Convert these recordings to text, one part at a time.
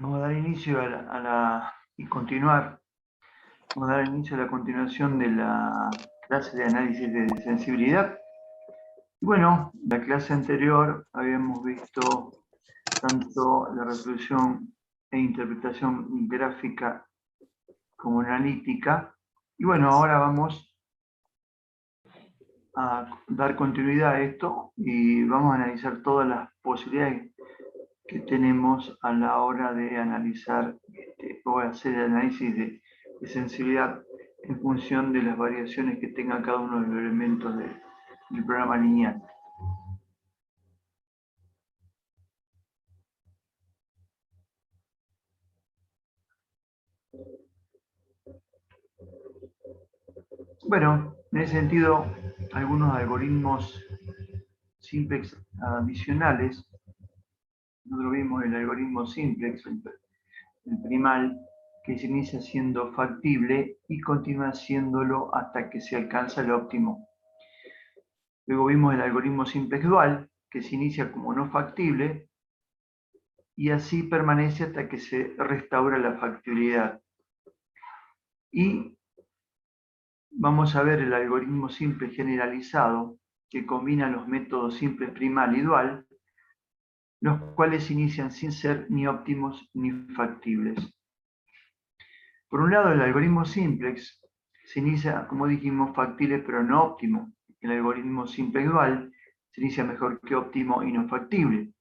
Vamos a dar inicio y continuar. Vamos a dar inicio a la continuación de la clase de análisis de sensibilidad. Y bueno, la clase anterior habíamos visto tanto la resolución e interpretación gráfica como analítica. Y bueno, ahora vamos a dar continuidad a esto y vamos a analizar todas las posibilidades que tenemos a la hora de analizar o hacer el análisis de sensibilidad en función de las variaciones que tenga cada uno de los elementos del programa lineal. Bueno, en ese sentido, algunos algoritmos simplex adicionales. Nosotros vimos el algoritmo simplex, el primal, que se inicia siendo factible y continúa haciéndolo hasta que se alcanza el óptimo. Luego vimos el algoritmo simplex dual, que se inicia como no factible y así permanece hasta que se restaura la factibilidad. Y vamos a ver el algoritmo simple generalizado, que combina los métodos simples primal y dual, los cuales se inician sin ser ni óptimos ni factibles. Por un lado, el algoritmo simplex se inicia, como dijimos, factible pero no óptimo. El algoritmo simplex dual se inicia mejor que óptimo y no factible.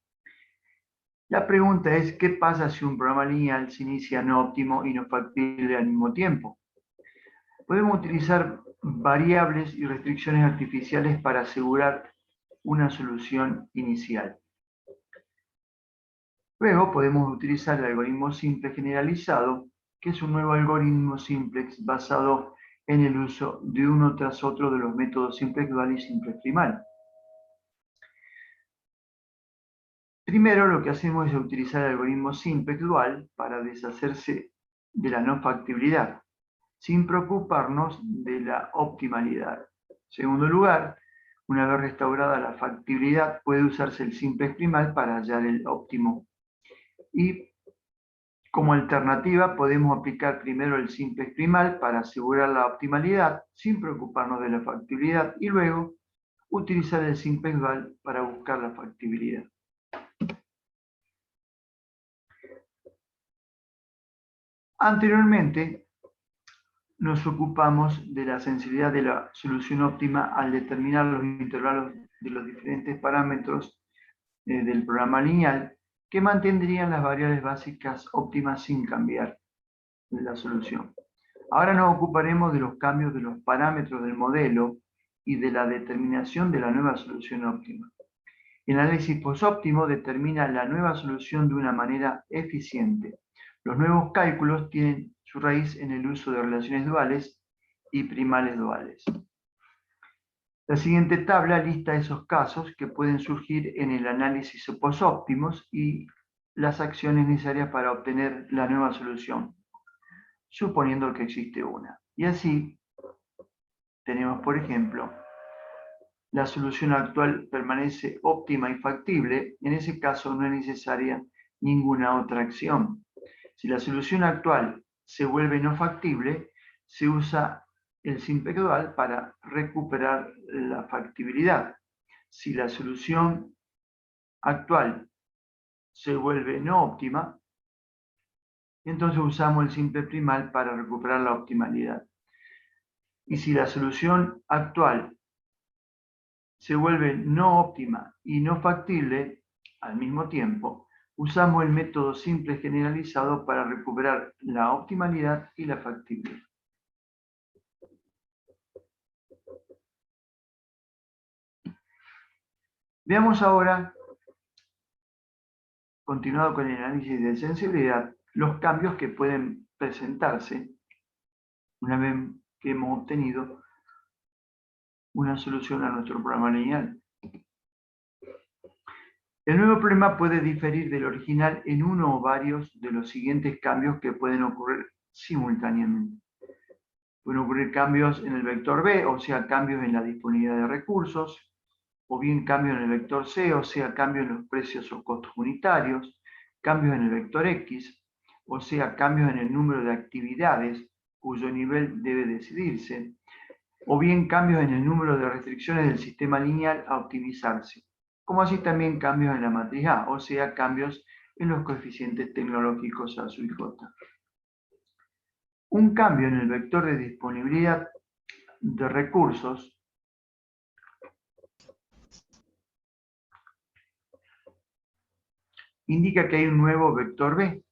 La pregunta es, ¿qué pasa si un programa lineal se inicia no óptimo y no factible al mismo tiempo? Podemos utilizar variables y restricciones artificiales para asegurar una solución inicial. Luego podemos utilizar el algoritmo simple generalizado, que es un nuevo algoritmo simplex basado en el uso de uno tras otro de los métodos simplex dual y simplex primal. Primero lo que hacemos es utilizar el algoritmo simplex dual para deshacerse de la no factibilidad, sin preocuparnos de la optimalidad. En segundo lugar, una vez restaurada la factibilidad, puede usarse el simplex primal para hallar el óptimo. Y como alternativa, podemos aplicar primero el simplex primal para asegurar la optimalidad, sin preocuparnos de la factibilidad, y luego utilizar el simplex dual para buscar la factibilidad. Anteriormente, nos ocupamos de la sensibilidad de la solución óptima al determinar los intervalos de los diferentes parámetros del programa lineal que mantendrían las variables básicas óptimas sin cambiar la solución. Ahora nos ocuparemos de los cambios de los parámetros del modelo y de la determinación de la nueva solución óptima. El análisis posóptimo determina la nueva solución de una manera eficiente. Los nuevos cálculos tienen su raíz en el uso de relaciones duales y primales duales. La siguiente tabla lista esos casos que pueden surgir en el análisis posóptimos y las acciones necesarias para obtener la nueva solución, suponiendo que existe una. Y así tenemos, por ejemplo, la solución actual permanece óptima y factible, en ese caso no es necesaria ninguna otra acción. Si la solución actual se vuelve no factible, se usa el simplex dual para recuperar la factibilidad. Si la solución actual se vuelve no óptima, entonces usamos el simple primal para recuperar la optimalidad. Y si la solución actual se vuelve no óptima y no factible al mismo tiempo, usamos el método simple generalizado para recuperar la optimalidad y la factibilidad. Veamos ahora, continuado con el análisis de sensibilidad, los cambios que pueden presentarse una vez que hemos obtenido una solución a nuestro programa lineal. El nuevo problema puede diferir del original en uno o varios de los siguientes cambios que pueden ocurrir simultáneamente. Pueden ocurrir cambios en el vector B, o sea, cambios en la disponibilidad de recursos, o bien cambios en el vector C, o sea, cambios en los precios o costos unitarios, cambios en el vector X, o sea, cambios en el número de actividades cuyo nivel debe decidirse, o bien cambios en el número de restricciones del sistema lineal a optimizarse, como así también cambios en la matriz A, o sea, cambios en los coeficientes tecnológicos A sub y J. Un cambio en el vector de disponibilidad de recursos indica que hay un nuevo vector B,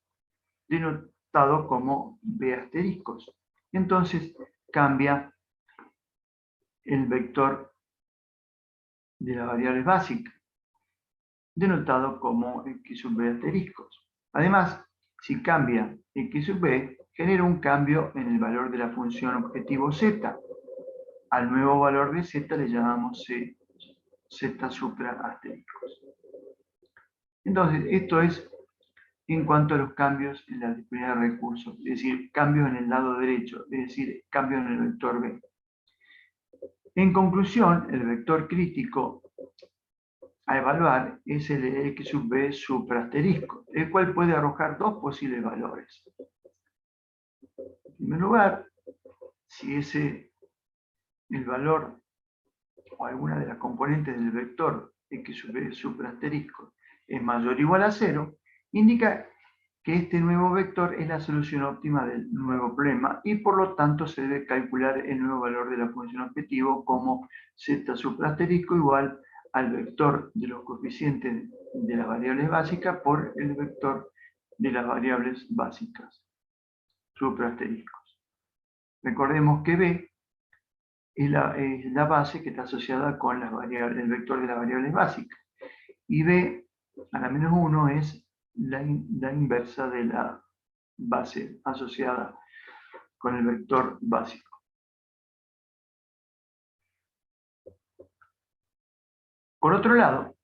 denotado como B asteriscos. Entonces cambia el vector de las variables básicas, denotado como X sub B asteriscos. Además, si cambia X sub B, genera un cambio en el valor de la función objetivo Z. Al nuevo valor de Z le llamamos Z supra asteriscos. Entonces, esto es en cuanto a los cambios en la disponibilidad de recursos, es decir, cambios en el lado derecho, es decir, cambios en el vector B. En conclusión, el vector crítico a evaluar es el X sub B supra asterisco, el cual puede arrojar dos posibles valores. En primer lugar, si el valor o alguna de las componentes del vector X sub B supra asterisco es mayor o igual a 0, indica que este nuevo vector es la solución óptima del nuevo problema y por lo tanto se debe calcular el nuevo valor de la función objetivo como z supra asterisco igual al vector de los coeficientes de las variables básicas por el vector de las variables básicas supra asteriscos. Recordemos que B es la base que está asociada con el vector de las variables básicas y B a la menos 1 es la inversa de la base asociada con el vector básico. Por otro lado,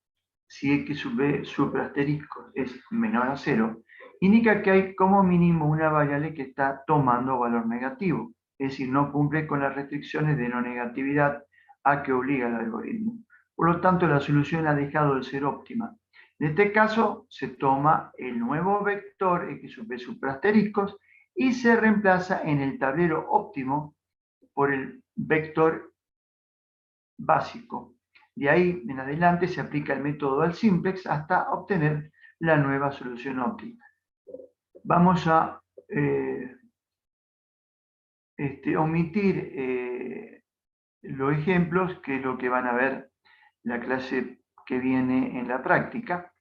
si X sub B supra asterisco es menor a 0, indica que hay como mínimo una variable que está tomando valor negativo, es decir, no cumple con las restricciones de no negatividad a que obliga el algoritmo. Por lo tanto, la solución ha dejado de ser óptima. En este caso, se toma el nuevo vector X sub B supra asteriscos y se reemplaza en el tablero óptimo por el vector básico. De ahí en adelante se aplica el método al simplex hasta obtener la nueva solución óptima. Vamos a omitir los ejemplos, que es lo que van a ver la clase que viene en la práctica.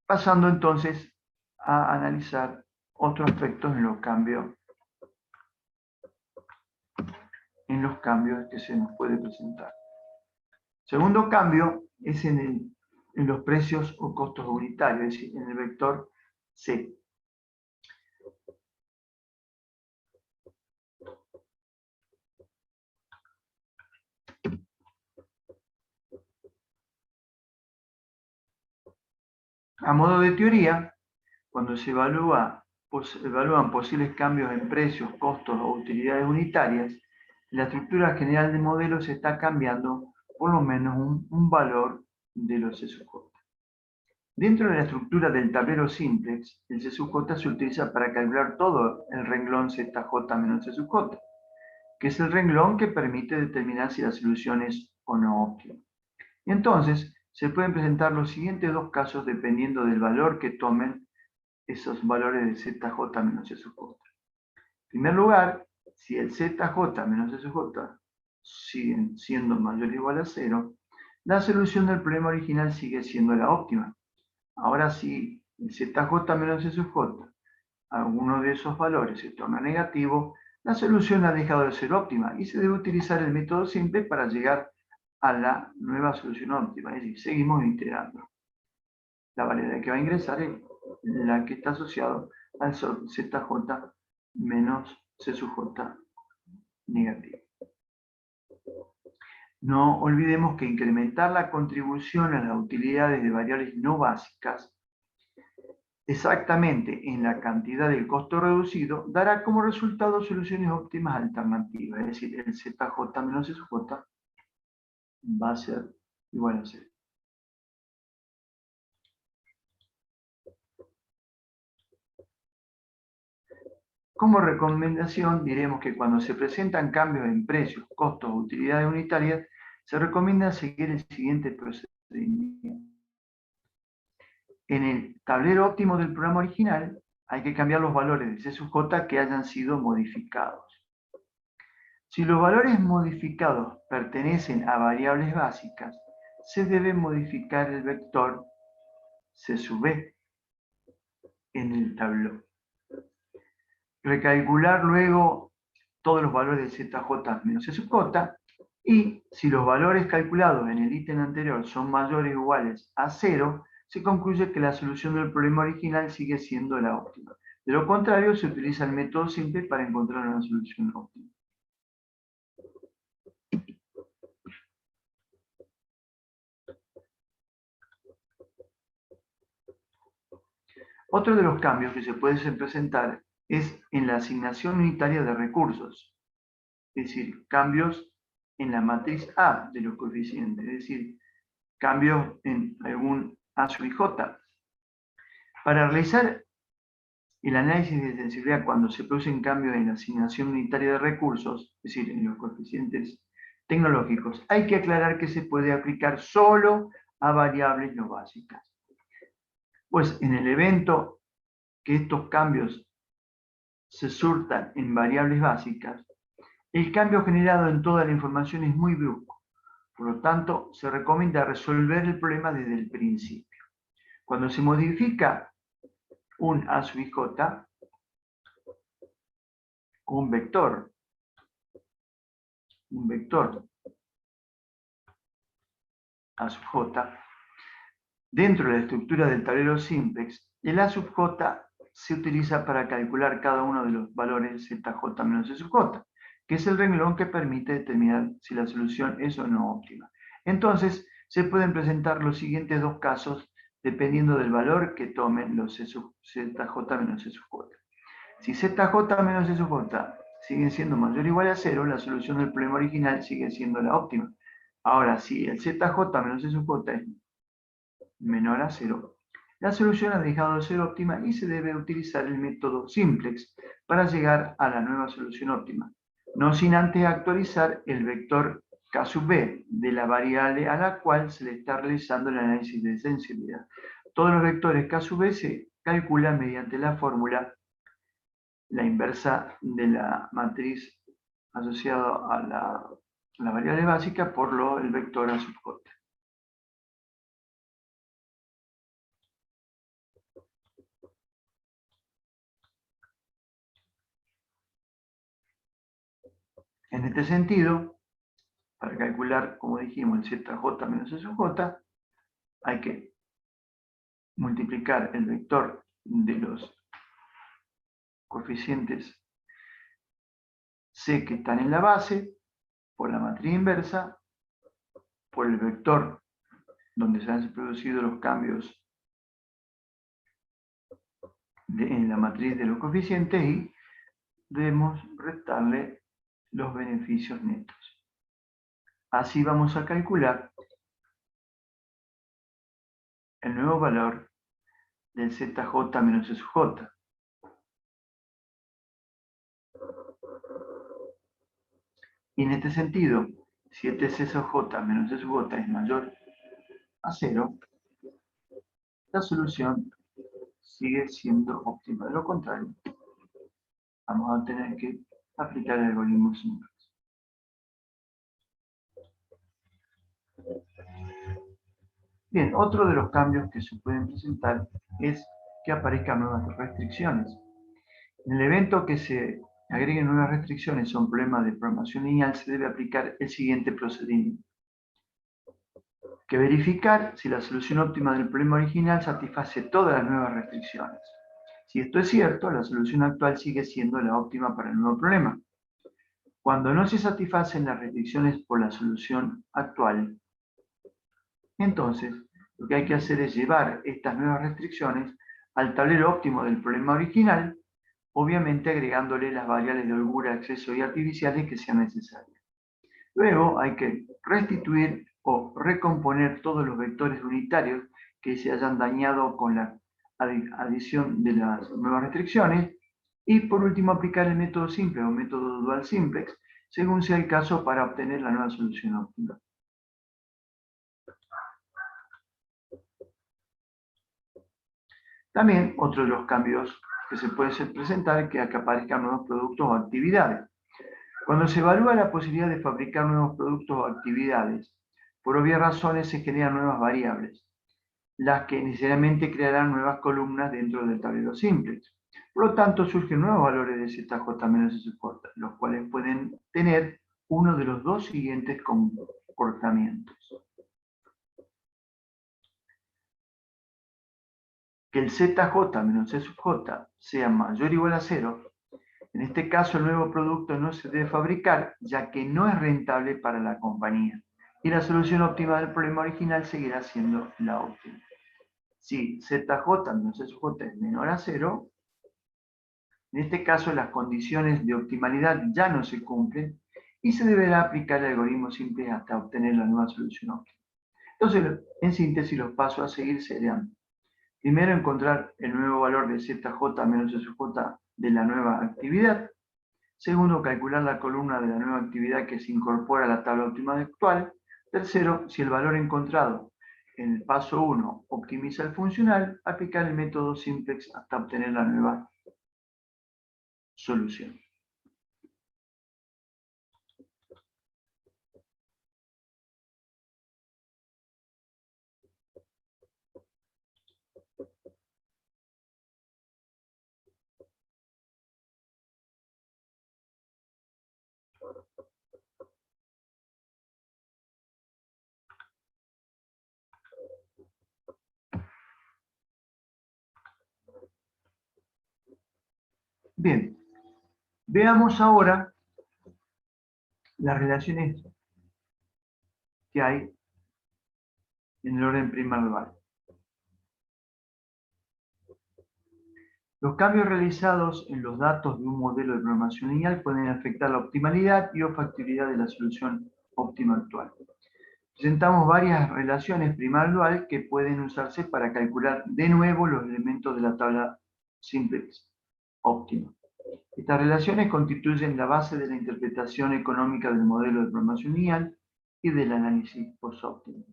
Pasando entonces a analizar otros aspectos en los cambios que se nos puede presentar. Segundo cambio es en los precios o costos unitarios, es decir, en el vector C. A modo de teoría, cuando se evalúan posibles cambios en precios, costos o utilidades unitarias, la estructura general del modelo se está cambiando por lo menos un valor de los C sub J. Dentro de la estructura del tablero simplex, el C sub J se utiliza para calcular todo el renglón ZJ menos C sub J, que es el renglón que permite determinar si la solución es o no óptima. Entonces, se pueden presentar los siguientes dos casos dependiendo del valor que tomen esos valores de ZJ menos C sub J. En primer lugar, si el ZJ menos C sub J siguen siendo mayor o igual a 0, la solución del problema original sigue siendo la óptima. Ahora, si el ZJ menos C sub J, alguno de esos valores se torna negativo, la solución ha dejado de ser óptima y se debe utilizar el método simple para llegar a la nueva solución óptima, es decir, seguimos iterando. La variable que va a ingresar es la que está asociada al ZJ menos C sub J negativo. No olvidemos que incrementar la contribución a las utilidades de variables no básicas exactamente en la cantidad del costo reducido dará como resultado soluciones óptimas alternativas, es decir, el ZJ menos C sub J va a ser igual a 0. Como recomendación, diremos que cuando se presentan cambios en precios, costos o utilidades unitarias, se recomienda seguir el siguiente procedimiento. En el tablero óptimo del programa original, hay que cambiar los valores de C sub J que hayan sido modificados. Si los valores modificados pertenecen a variables básicas, se debe modificar el vector C sub B en el tablero. Recalcular luego todos los valores de ZJ menos C sub J, y si los valores calculados en el ítem anterior son mayores o iguales a 0, se concluye que la solución del problema original sigue siendo la óptima. De lo contrario, se utiliza el método simple para encontrar una solución óptima. Otro de los cambios que se pueden presentar es en la asignación unitaria de recursos, es decir, cambios en la matriz A de los coeficientes, es decir, cambios en algún A sub J. Para realizar el análisis de sensibilidad cuando se producen cambios en la asignación unitaria de recursos, es decir, en los coeficientes tecnológicos, hay que aclarar que se puede aplicar solo a variables no básicas. Pues en el evento que estos cambios se surtan en variables básicas, el cambio generado en toda la información es muy brusco. Por lo tanto, se recomienda resolver el problema desde el principio. Cuando se modifica un A sub J, un vector A sub J, dentro de la estructura del tablero simplex, el A sub J se utiliza para calcular cada uno de los valores ZJ menos C sub J, que es el renglón que permite determinar si la solución es o no óptima. Entonces, se pueden presentar los siguientes dos casos dependiendo del valor que tomen los ZJ menos C sub J. Si ZJ menos C sub J siguen siendo mayor o igual a 0, la solución del problema original sigue siendo la óptima. Ahora, si el ZJ menos C sub J es menor a 0, la solución ha dejado de ser óptima y se debe utilizar el método simplex para llegar a la nueva solución óptima, no sin antes actualizar el vector K sub B de la variable a la cual se le está realizando el análisis de sensibilidad. Todos los vectores K sub B se calculan mediante la fórmula, la inversa de la matriz asociada a la variable básica por el vector A sub J. En este sentido, para calcular, como dijimos, el ZJ menos C sub J, hay que multiplicar el vector de los coeficientes C que están en la base por la matriz inversa, por el vector donde se han producido los cambios en la matriz de los coeficientes, y debemos restarle los beneficios netos. Así vamos a calcular el nuevo valor del ZJ menos C sub J. Y en este sentido, si este C sub J menos C sub J es mayor a 0, la solución sigue siendo óptima. De lo contrario, vamos a tener que aplicar el algoritmo simplex. Bien, otro de los cambios que se pueden presentar es que aparezcan nuevas restricciones. En el evento que se agreguen nuevas restricciones a un problema de programación lineal, se debe aplicar el siguiente procedimiento. Que verificar si la solución óptima del problema original satisface todas las nuevas restricciones. Si esto es cierto, la solución actual sigue siendo la óptima para el nuevo problema. Cuando no se satisfacen las restricciones por la solución actual, entonces lo que hay que hacer es llevar estas nuevas restricciones al tablero óptimo del problema original, obviamente agregándole las variables de holgura, acceso y artificiales que sean necesarias. Luego hay que restituir o recomponer todos los vectores unitarios que se hayan dañado con la adición de las nuevas restricciones, Y por último, aplicar el método simple o método dual simplex, según sea el caso, para obtener la nueva solución óptima. También otro de los cambios que se puede presentar es que aparezcan nuevos productos o actividades. Cuando se evalúa la posibilidad de fabricar nuevos productos o actividades, por obvias razones se generan nuevas variables, las que necesariamente crearán nuevas columnas dentro del tablero simplex. Por lo tanto, surgen nuevos valores de ZJ menos SJ, los cuales pueden tener uno de los dos siguientes comportamientos. Que el ZJ menos C sub J sea mayor o igual a 0. En este caso, el nuevo producto no se debe fabricar, ya que no es rentable para la compañía. Y la solución óptima del problema original seguirá siendo la óptima. Si ZJ menos C sub J es menor a 0, en este caso las condiciones de optimalidad ya no se cumplen y se deberá aplicar el algoritmo simple hasta obtener la nueva solución óptima. Entonces, en síntesis, los pasos a seguir serían: primero, encontrar el nuevo valor de ZJ menos SJ de la nueva actividad. Segundo, calcular la columna de la nueva actividad que se incorpora a la tabla óptima actual. Tercero, si el valor encontrado en el paso 1 optimiza el funcional, aplicar el método simplex hasta obtener la nueva solución. Bien, veamos ahora las relaciones que hay en el orden primal. Los cambios realizados en los datos de un modelo de programación lineal pueden afectar la optimalidad y o factibilidad de la solución óptima actual. Presentamos varias relaciones primal-dual que pueden usarse para calcular de nuevo los elementos de la tabla simplex óptima. Estas relaciones constituyen la base de la interpretación económica del modelo de programación lineal y del análisis post-óptimo.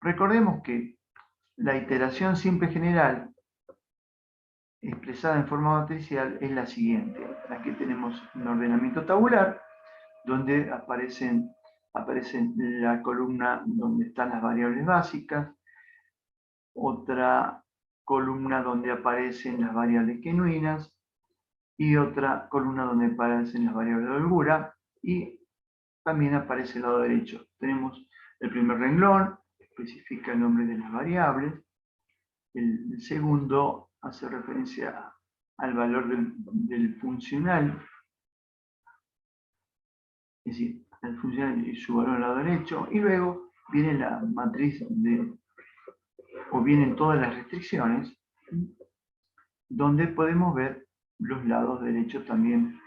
Recordemos que la iteración simple general expresada en forma matricial es la siguiente. Aquí tenemos un ordenamiento tabular donde aparecen la columna donde están las variables básicas, otra columna donde aparecen las variables genuinas y otra columna donde aparecen las variables de holgura, y también aparece el lado derecho. Tenemos el primer renglón, que especifica el nombre de las variables. El segundo hace referencia al valor del funcional, es decir, el funcional y su valor al lado derecho, y luego viene la matriz o vienen todas las restricciones, donde podemos ver los lados derechos también.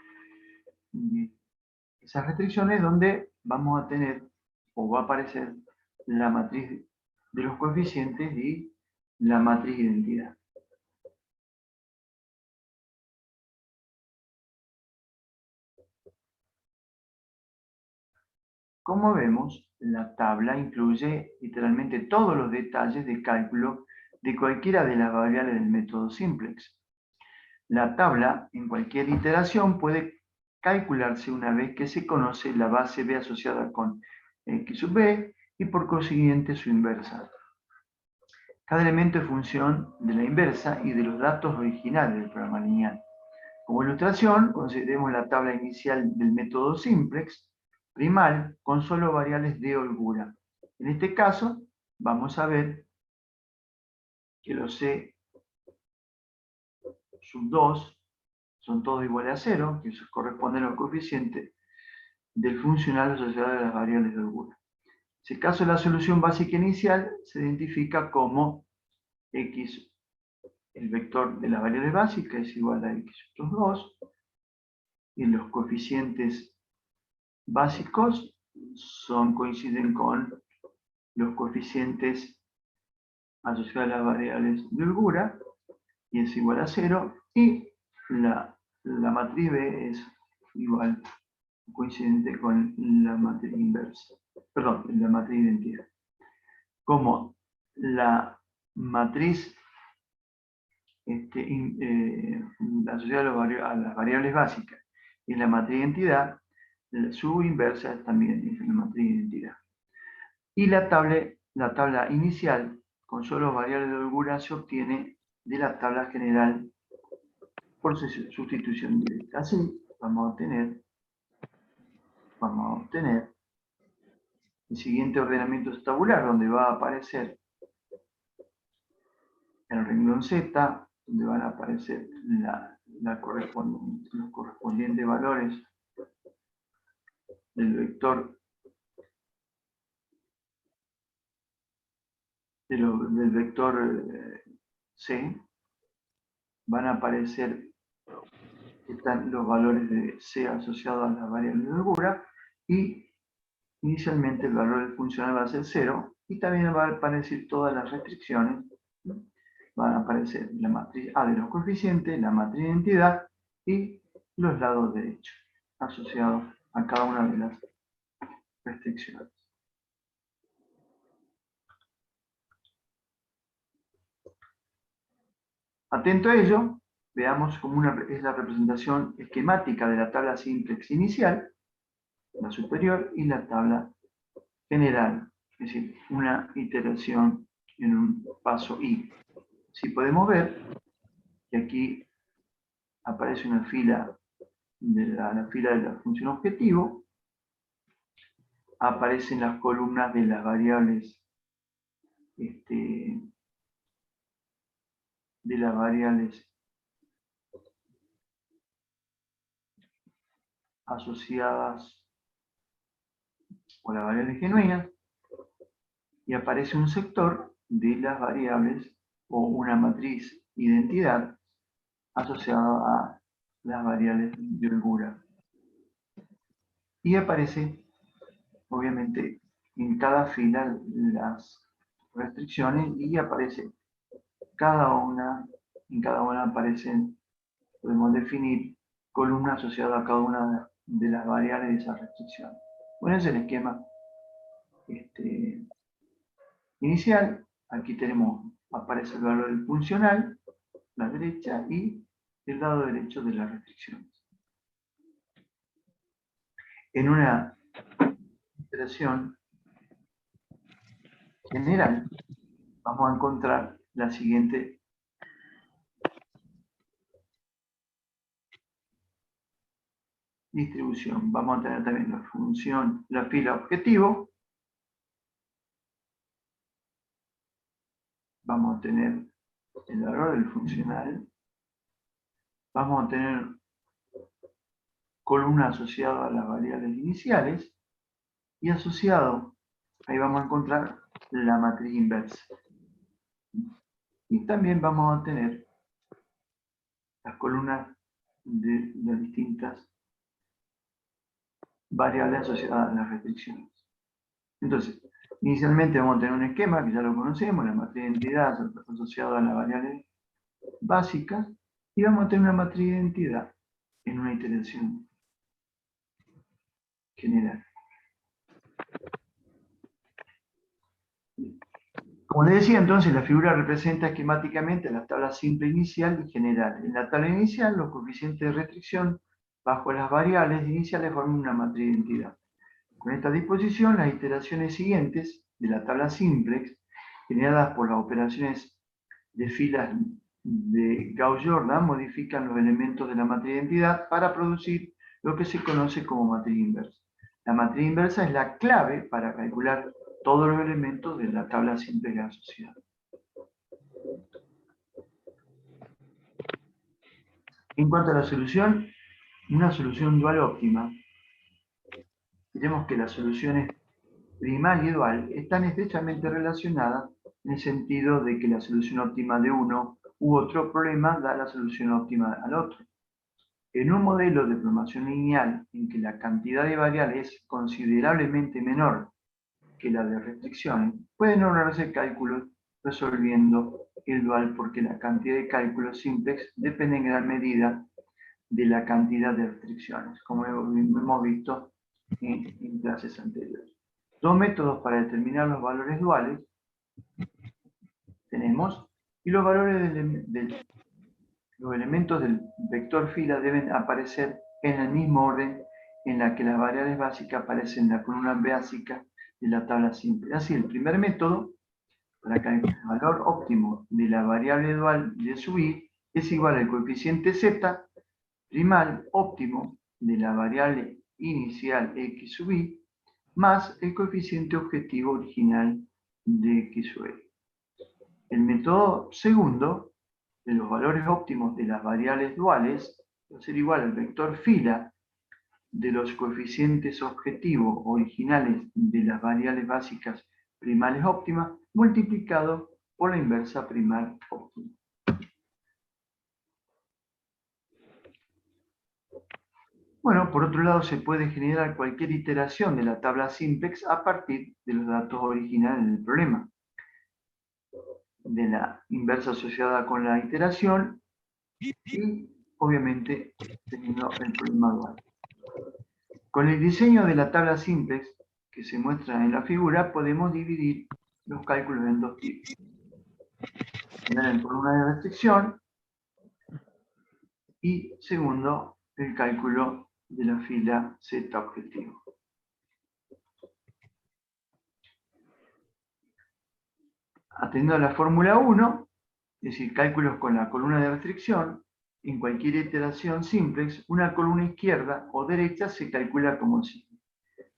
Esas restricciones donde vamos a tener o va a aparecer la matriz de los coeficientes y la matriz identidad. Como vemos, la tabla incluye literalmente todos los detalles de cálculo de cualquiera de las variables del método simplex. La tabla, en cualquier iteración, puede calcularse una vez que se conoce la base B asociada con X sub B y por consiguiente su inversa. Cada elemento es función de la inversa y de los datos originales del programa lineal. Como ilustración, consideremos la tabla inicial del método simplex primal con solo variables de holgura. En este caso, vamos a ver que los C sub 2 son todos iguales a 0, que eso corresponde al coeficiente del funcional asociado a las variables de holgura. En este caso, la solución básica inicial se identifica como X, el vector de la variable básica es igual a X sub 2, y los coeficientes básicos coinciden con los coeficientes asociada a las variables de holgura, y es igual a 0, y la matriz B es igual, coincidente con la matriz inversa, perdón, la matriz de identidad. Como la matriz asociada a las variables básicas y la matriz de identidad, su inversa también es la matriz de identidad. Y la tabla inicial, con solo variables de holgura, se obtiene de la tabla general por sustitución directa. Así vamos a obtener el siguiente ordenamiento tabular, donde va a aparecer el renglón Z, donde van a aparecer los correspondientes valores del vector C. Van a aparecer, están los valores de C asociados a las variables de holgura, y inicialmente el valor del funcional va a ser 0, y también van a aparecer todas las restricciones. Van a aparecer la matriz A de los coeficientes, la matriz de identidad y los lados derechos asociados a cada una de las restricciones. Atento a ello, veamos cómo es la representación esquemática de la tabla simplex inicial, la superior, y la tabla general, es decir, una iteración en un paso I. Si podemos ver que aquí aparece una fila de la fila de la función objetivo, aparecen las columnas de las variables asociadas o las variables genuinas, y aparece un sector de las variables o una matriz identidad asociada a las variables de holgura. Y aparece, obviamente, en cada fila las restricciones, y aparece en cada una aparecen, podemos definir columnas asociadas a cada una de las variables de esas restricciones. Bueno, ese es el esquema inicial. Aquí aparece el valor del funcional, la derecha, y el lado derecho de las restricciones. En una iteración general vamos a encontrar la siguiente distribución. Vamos a tener también la fila objetivo. Vamos a tener el valor del funcional. Vamos a tener columna asociada a las variables iniciales, y asociado, ahí vamos a encontrar la matriz inversa. Y también vamos a tener las columnas de las distintas variables asociadas a las restricciones. Entonces, inicialmente vamos a tener un esquema que ya lo conocemos, la matriz de identidad asociada a las variables básicas, y vamos a tener una matriz de identidad en una iteración general. Como les decía, entonces, la figura representa esquemáticamente la tabla simple inicial y general. En la tabla inicial, los coeficientes de restricción bajo las variables iniciales forman una matriz de identidad. Con esta disposición, las iteraciones siguientes de la tabla simplex, generadas por las operaciones de filas de Gauss-Jordan, modifican los elementos de la matriz de identidad para producir lo que se conoce como matriz inversa. La matriz inversa es la clave para calcular todos los elementos de la tabla simple asociada. En cuanto a la solución, una solución dual óptima, diremos que las soluciones primal y dual están estrechamente relacionadas en el sentido de que la solución óptima de uno u otro problema da la solución óptima al otro. En un modelo de programación lineal en que la cantidad de variables es considerablemente menor que la de restricciones, pueden lograrse cálculos resolviendo el dual, porque la cantidad de cálculos simples depende en gran medida de la cantidad de restricciones, como hemos visto en clases anteriores. Dos métodos para determinar los valores duales tenemos, y los valores los elementos del vector fila deben aparecer en el mismo orden en la que las variables básicas aparecen en la columna básica de la tabla simple. Así, el primer método, para calcular el valor óptimo de la variable dual de sub i, es igual al coeficiente z primal óptimo de la variable inicial x sub i, más el coeficiente objetivo original de x sub i. El método segundo, de los valores óptimos de las variables duales, va a ser igual al vector fila de los coeficientes objetivos originales de las variables básicas primales óptimas, multiplicado por la inversa primal óptima. Bueno, por otro lado, se puede generar cualquier iteración de la tabla simplex a partir de los datos originales del problema, de la inversa asociada con la iteración y, obviamente, teniendo el problema dual. Con el diseño de la tabla simplex que se muestra en la figura, podemos dividir los cálculos en dos tipos. En columna de restricción y, segundo, el cálculo de la fila Z objetivo. Atendiendo a la fórmula 1, es decir, cálculos con la columna de restricción, en cualquier iteración simplex, una columna izquierda o derecha se calcula como sigue.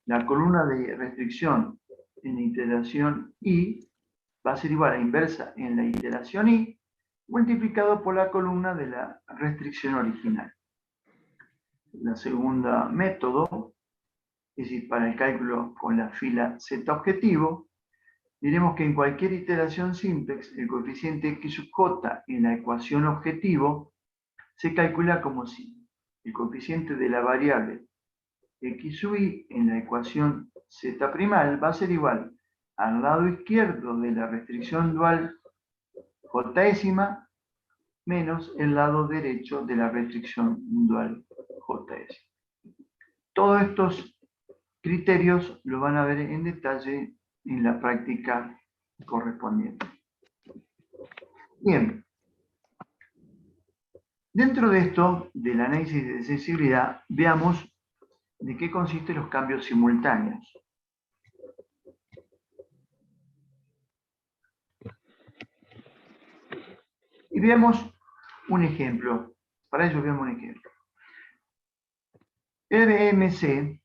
La columna de restricción en la iteración I va a ser igual a inversa en la iteración I, multiplicado por la columna de la restricción original. La segunda método, es decir, para el cálculo con la fila Z objetivo, diremos que en cualquier iteración simplex, el coeficiente x sub j en la ecuación objetivo se calcula como sigue. El coeficiente de la variable x sub i en la ecuación z' va a ser igual al lado izquierdo de la restricción dual j' menos el lado derecho de la restricción dual j'. Todos estos criterios lo van a ver en detalle en la práctica correspondiente. Bien. Dentro de esto, del análisis de sensibilidad, veamos de qué consisten los cambios simultáneos. Y veamos un ejemplo. Para ello veamos un ejemplo. RMC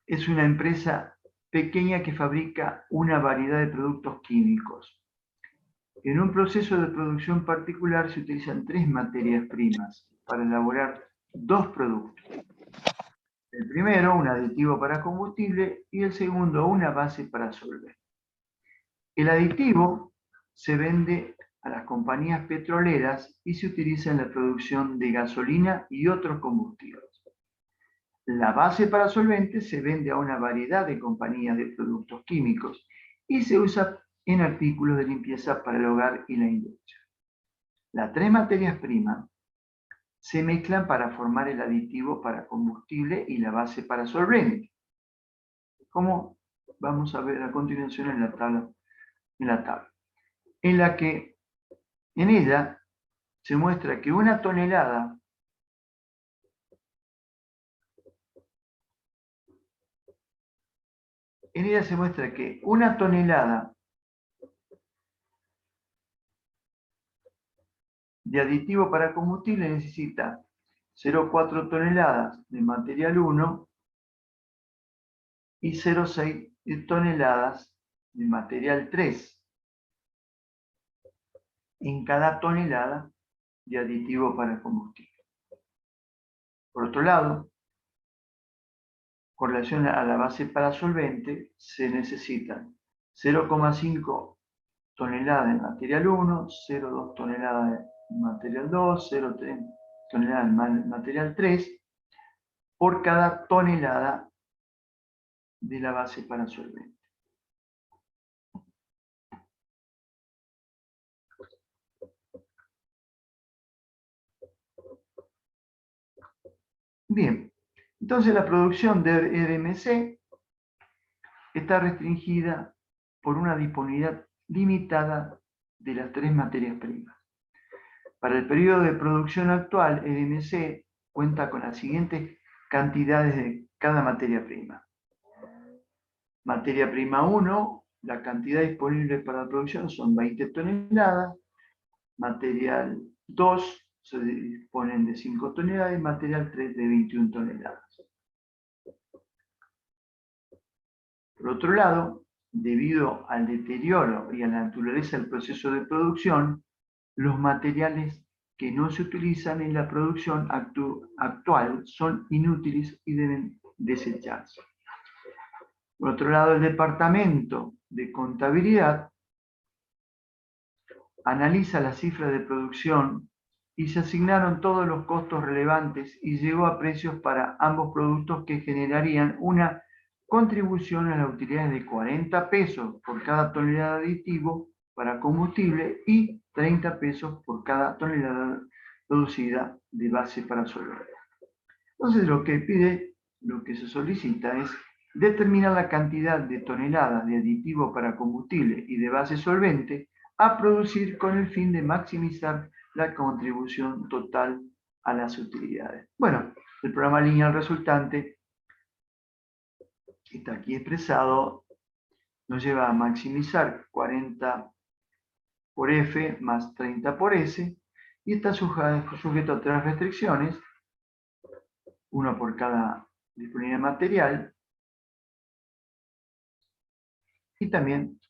es una empresa pequeña que fabrica una variedad de productos químicos. En un proceso de producción particular se utilizan 3 materias primas para elaborar 2 productos. El primero, un aditivo para combustible, y el segundo, una base para solvente. El aditivo se vende a las compañías petroleras y se utiliza en la producción de gasolina y otros combustibles. La base para solventes se vende a una variedad de compañías de productos químicos y se usa en artículos de limpieza para el hogar y la industria. Las 3 materias primas se mezclan para formar el aditivo para combustible y la base para solvente, como vamos a ver a continuación en la tabla, en la que en ella se muestra que una tonelada de aditivo para combustible necesita 0,4 toneladas de material 1 y 0,6 toneladas de material 3 en cada tonelada de aditivo para combustible. Por otro lado, con relación a la base para solvente, se necesitan 0,5 toneladas de material 1, 0,2 toneladas de material 2, 0,3 toneladas de material 3, por cada tonelada de la base para solvente. Bien, entonces la producción de EDMC está restringida por una disponibilidad limitada de las tres materias primas. Para el periodo de producción actual, EDMC cuenta con las siguientes cantidades de cada materia prima. Materia prima 1, la cantidad disponible para la producción son 20 toneladas. Material 2 se disponen de 5 toneladas y material 3 de 21 toneladas. Por otro lado, debido al deterioro y a la naturaleza del proceso de producción, los materiales que no se utilizan en la producción actual son inútiles y deben desecharse. Por otro lado, el Departamento de Contabilidad analiza las cifras de producción y se asignaron todos los costos relevantes y llegó a precios para ambos productos que generarían una contribución a las utilidades de 40 pesos por cada tonelada de aditivo para combustible y 30 pesos por cada tonelada producida de base para solvente. Entonces lo que se solicita es determinar la cantidad de toneladas de aditivo para combustible y de base solvente a producir con el fin de maximizar la contribución total a las utilidades. Bueno, el programa lineal resultante que está aquí expresado nos lleva a maximizar 40 por F más 30 por S y está sujeto a tres restricciones, una por cada disponibilidad material, y también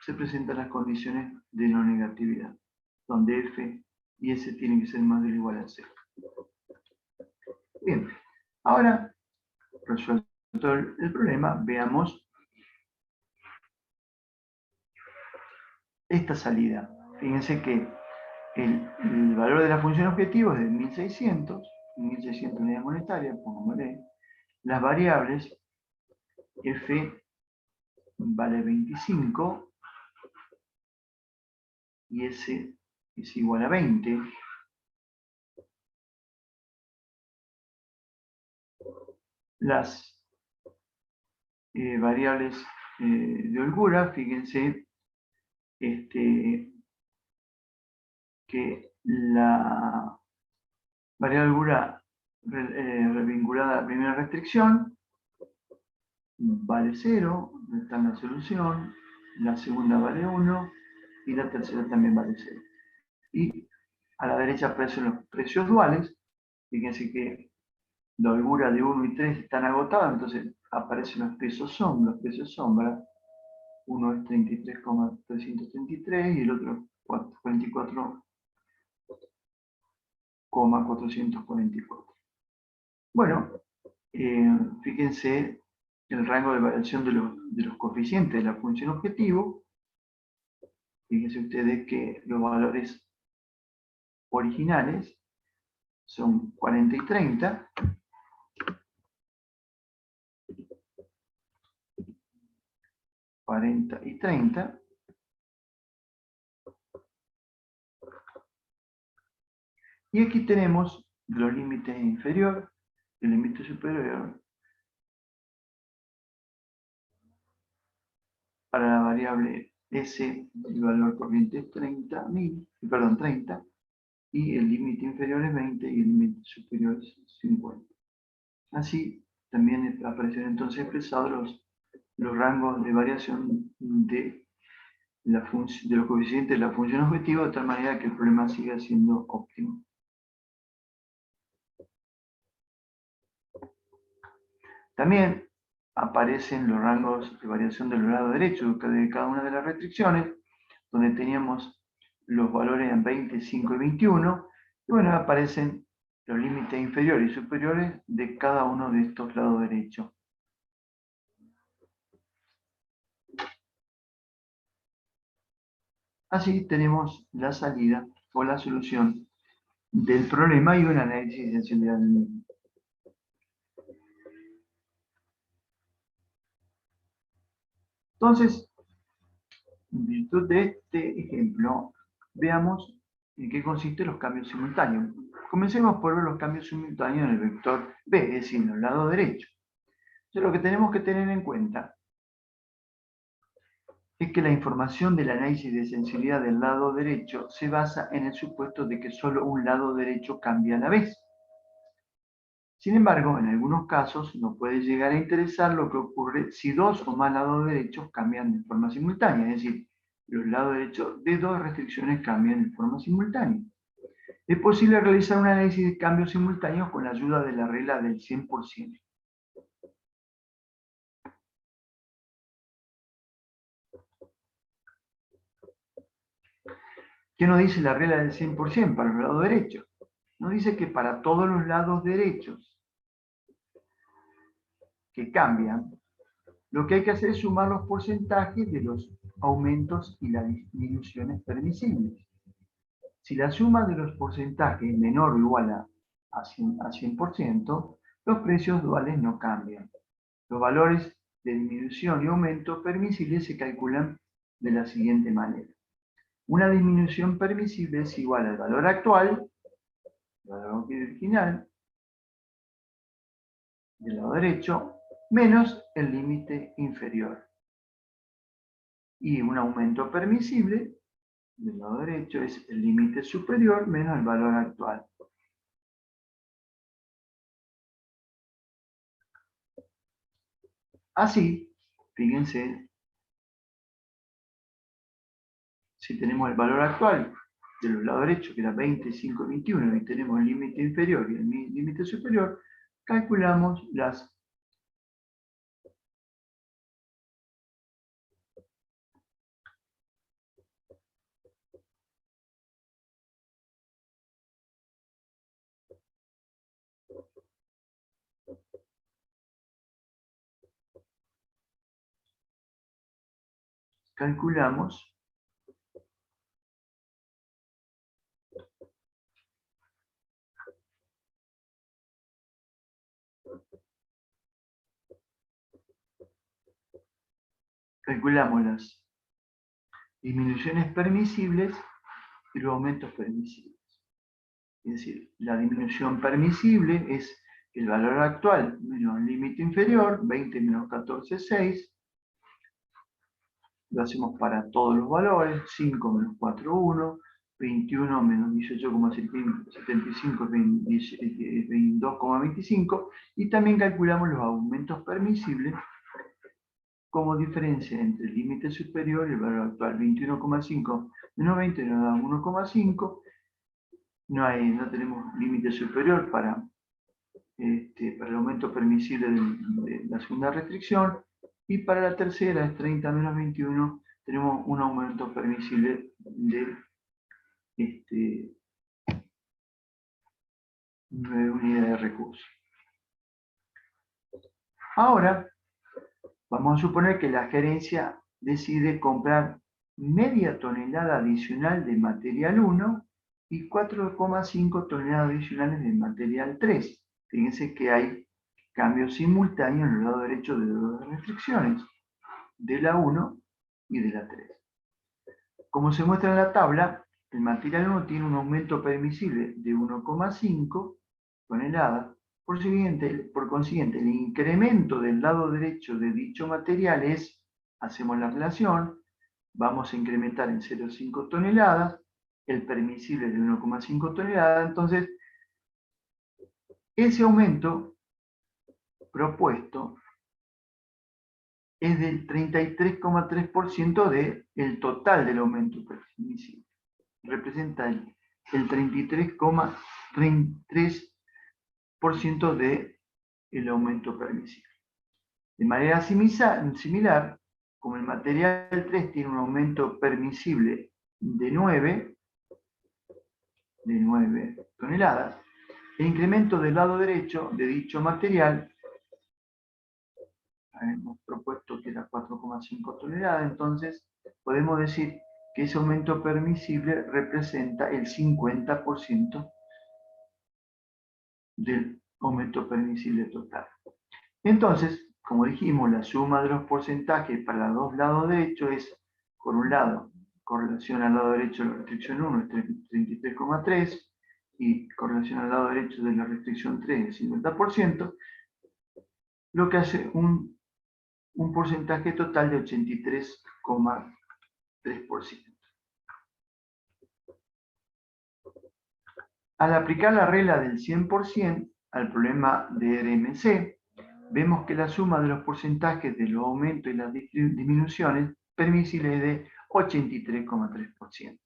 se presentan las condiciones de no negatividad, donde F y S tienen que ser más o igual a 0. Bien, ahora, resuelto el problema, veamos esta salida. Fíjense que el valor de la función objetivo es de 1600 unidades monetarias, pongámosle. Las variables F vale 25 y S es igual a 20. Las variables de holgura, fíjense que la variable holgura vinculada a la primera restricción vale 0, está en la solución, la segunda vale 1 y la tercera también vale 0. Y a la derecha aparecen los precios duales, fíjense que la holgura de 1 y 3 están agotadas, entonces aparecen los precios sombra, uno es 33,333 y el otro 44,444. Bueno, fíjense el rango de variación de los coeficientes de la función objetivo. Fíjense ustedes que los valores originales son 40 y 30. Y aquí tenemos los límites inferior y el límite superior para la variable S, el valor corriente es 30, y el límite inferior es 20 y el límite superior es 50. Así también aparecen entonces expresados los rangos de variación de los coeficientes de la función objetivo, de tal manera que el problema siga siendo óptimo. También aparecen los rangos de variación del lado derecho de cada una de las restricciones, donde teníamos los valores en 20, 5 y 21, y bueno, aparecen los límites inferiores y superiores de cada uno de estos lados derechos. Así tenemos la salida o la solución del problema y un análisis de sensibilidad del mismo. Entonces, en virtud de este ejemplo, veamos en qué consisten los cambios simultáneos. Comencemos por ver los cambios simultáneos en el vector B, es decir, en el lado derecho. Entonces, lo que tenemos que tener en cuenta es que la información del análisis de sensibilidad del lado derecho se basa en el supuesto de que solo un lado derecho cambia a la vez. Sin embargo, en algunos casos nos puede llegar a interesar lo que ocurre si dos o más lados derechos cambian de forma simultánea, es decir, los lados derechos de dos restricciones cambian de forma simultánea. Es posible realizar un análisis de cambios simultáneos con la ayuda de la regla del 100%. ¿Qué nos dice la regla del 100% para los lados derechos? Nos dice que para todos los lados derechos que cambian, lo que hay que hacer es sumar los porcentajes de los aumentos y las disminuciones permisibles. Si la suma de los porcentajes es menor o igual a 100%, los precios duales no cambian. Los valores de disminución y aumento permisibles se calculan de la siguiente manera. Una disminución permisible es igual al valor actual, el valor original, del lado derecho, menos el límite inferior. Y un aumento permisible del lado derecho es el límite superior menos el valor actual. Así, fíjense, si tenemos el valor actual de los lados derechos, que era 20, 5, 21, y tenemos el límite inferior y el límite superior, calculamos las calculamos las disminuciones permisibles y los aumentos permisibles. Es decir, la disminución permisible es el valor actual menos el límite inferior, 20 menos 14, 6. Lo hacemos para todos los valores, 5 menos 4, 1, 21 menos 18,75 es 22,25, y también calculamos los aumentos permisibles como diferencia entre el límite superior y el valor actual. 21,5 menos 20 nos da 1,5. No tenemos límite superior para el aumento permisible de la segunda restricción, y para la tercera es 30 menos 21, tenemos un aumento permisible de 9 unidades de recurso. Ahora, vamos a suponer que la gerencia decide comprar media tonelada adicional de material 1 y 4,5 toneladas adicionales de material 3. Fíjense que hay cambios simultáneos en el lado derecho de dos restricciones, de la 1 y de la 3. Como se muestra en la tabla, el material 1 tiene un aumento permisible de 1,5 toneladas. Por consiguiente, el incremento del lado derecho de dicho material es, hacemos la relación, vamos a incrementar en 0,5 toneladas, el permisible de 1,5 toneladas, entonces ese aumento propuesto es del 33,3% del total del aumento permisible. Representa el 33,33% del aumento permisible. De manera similar, como el material 3 tiene un aumento permisible de 9 toneladas, el incremento del lado derecho de dicho material, hemos propuesto que era 4,5 toneladas, entonces podemos decir que ese aumento permisible representa el 50% del aumento permisible total. Entonces, como dijimos, la suma de los porcentajes para los dos lados derechos es, por un lado, con relación al lado derecho de la restricción 1 es 33,3, y con relación al lado derecho de la restricción 3 el 50%, lo que hace un porcentaje total de 83,3%. Al aplicar la regla del 100% al problema de RMC, vemos que la suma de los porcentajes de los aumentos y las disminuciones permisibles es de 83,3%.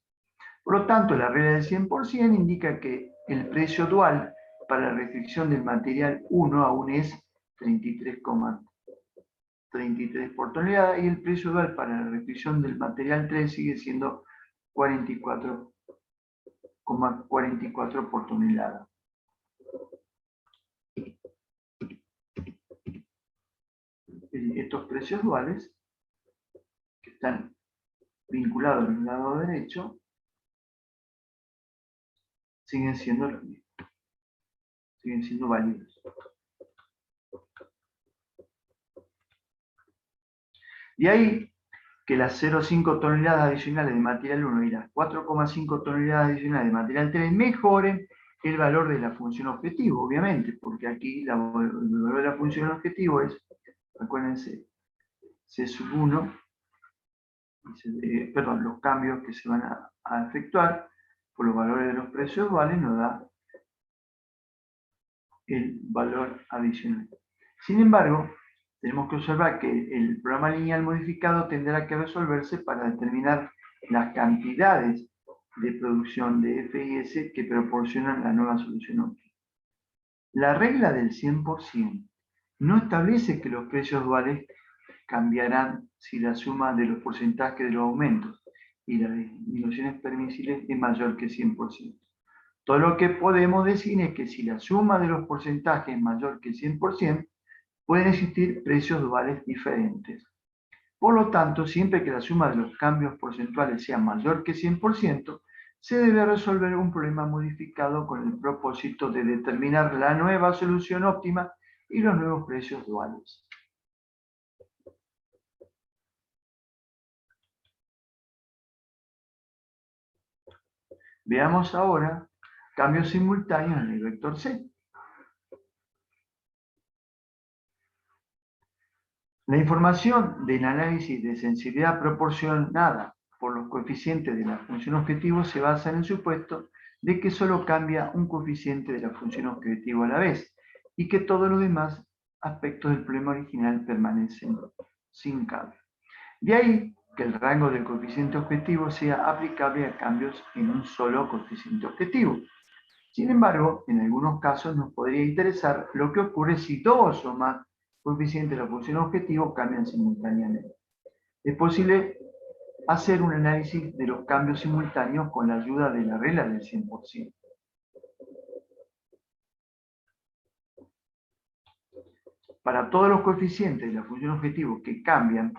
Por lo tanto, la regla del 100% indica que el precio dual para la restricción del material 1 aún es 33,33 por tonelada y el precio dual para la restricción del material 3 sigue siendo 44,44 por tonelada. Estos precios duales, que están vinculados al lado derecho, siguen siendo los mismos, siguen siendo válidos. De ahí que las 0,5 toneladas adicionales de material 1 y las 4,5 toneladas adicionales de material 3 mejoren el valor de la función objetivo, obviamente, porque aquí el valor de la función objetivo es, acuérdense, C sub 1, perdón, los cambios que se van a efectuar por los valores de los precios duales nos da el valor adicional. Sin embargo, tenemos que observar que el programa lineal modificado tendrá que resolverse para determinar las cantidades de producción de F y S que proporcionan la nueva solución óptima. La regla del 100% no establece que los precios duales cambiarán si la suma de los porcentajes de los aumentos y las disminuciones permisibles es mayor que 100%. Todo lo que podemos decir es que si la suma de los porcentajes es mayor que 100%, pueden existir precios duales diferentes. Por lo tanto, siempre que la suma de los cambios porcentuales sea mayor que 100%, se debe resolver un problema modificado con el propósito de determinar la nueva solución óptima y los nuevos precios duales. Veamos ahora cambios simultáneos en el vector C. La información del análisis de sensibilidad proporcionada por los coeficientes de la función objetivo se basa en el supuesto de que solo cambia un coeficiente de la función objetivo a la vez y que todos los demás aspectos del problema original permanecen sin cambio. De ahí que el rango del coeficiente objetivo sea aplicable a cambios en un solo coeficiente objetivo. Sin embargo, en algunos casos nos podría interesar lo que ocurre si dos o más coeficientes de la función objetivo cambian simultáneamente. Es posible hacer un análisis de los cambios simultáneos con la ayuda de la regla del 100%. Para todos los coeficientes de la función objetivo que cambian,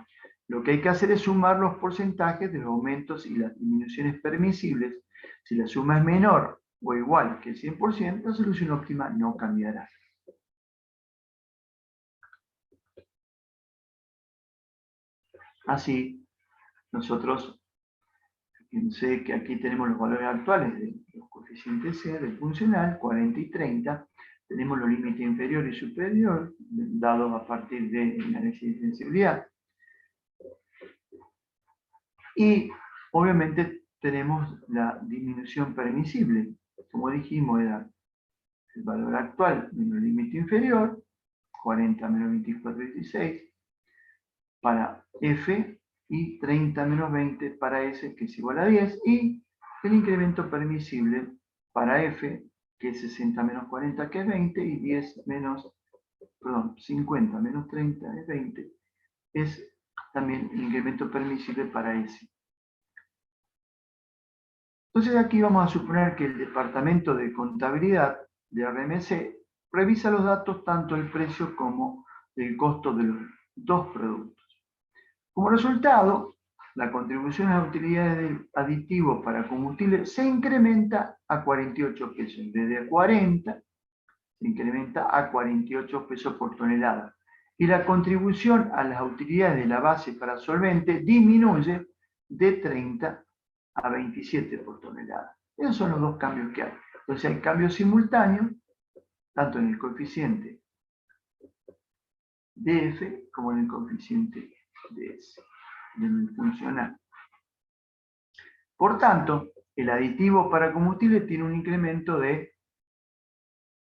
lo que hay que hacer es sumar los porcentajes de los aumentos y las disminuciones permisibles. Si la suma es menor o igual que el 100%, la solución óptima no cambiará. Así, nosotros, fíjense que aquí tenemos los valores actuales de los coeficientes C del funcional, 40 y 30. Tenemos los límites inferior y superior, dados a partir del análisis de sensibilidad. Y, obviamente, tenemos la disminución permisible. Como dijimos, era el valor actual menos el límite inferior, 40 menos 24,16, para F, y 30 menos 20 para S, que es igual a 10, y el incremento permisible para F, que es 60 menos 40, que es 20, y 50 menos 30 es 20, es también el incremento permisible para S. Entonces aquí vamos a suponer que el departamento de contabilidad de RMC revisa los datos, tanto el precio como el costo de los dos productos. Como resultado, la contribución a las utilidades del aditivo para combustible se incrementa a 48 pesos. En vez de 40, se incrementa a 48 pesos por tonelada. Y la contribución a las utilidades de la base para solvente disminuye de 30 a 27 por tonelada. Esos son los dos cambios que hay. Entonces hay cambios simultáneos, tanto en el coeficiente de F como en el coeficiente de S, del funcional. Por tanto, el aditivo para combustible tiene un incremento de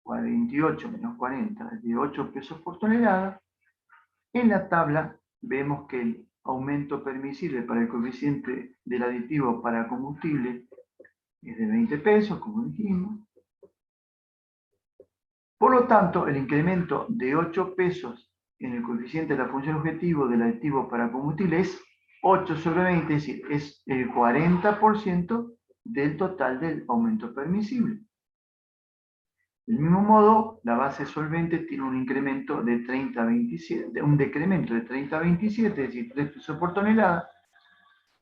48 menos 40, de 8 pesos por tonelada. En la tabla vemos que el aumento permisible para el coeficiente del aditivo para combustible es de 20 pesos, como dijimos. Por lo tanto, el incremento de 8 pesos en el coeficiente de la función objetivo del aditivo para combustible es 8 sobre 20, es decir, es el 40% del total del aumento permisible. Del mismo modo, la base solvente tiene un incremento de 30 a 27, un decremento de 30 a 27, es decir, 3 pesos por tonelada,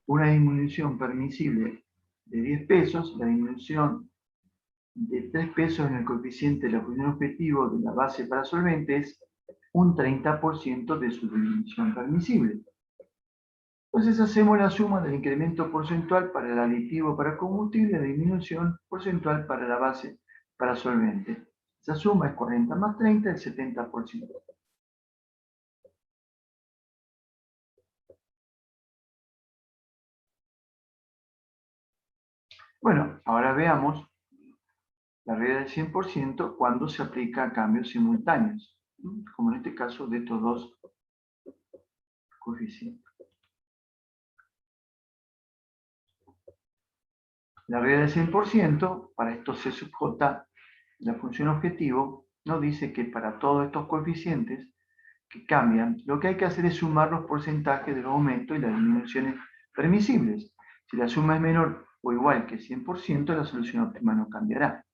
una disminución permisible de 10 pesos, la disminución de 3 pesos en el coeficiente de la función objetivo de la base para solvente es un 30% de su disminución permisible. Entonces hacemos la suma del incremento porcentual para el aditivo para combustible y la disminución porcentual para la base para solvente. Esa suma es 40 más 30, el 70%. Bueno, ahora veamos la regla del 100% cuando se aplica a cambios simultáneos, como en este caso de estos dos coeficientes. La regla del 100%, para estos C sub j, la función objetivo, nos dice que para todos estos coeficientes que cambian, lo que hay que hacer es sumar los porcentajes de los aumentos y las disminuciones permisibles. Si la suma es menor o igual que 100%, la solución óptima no cambiará.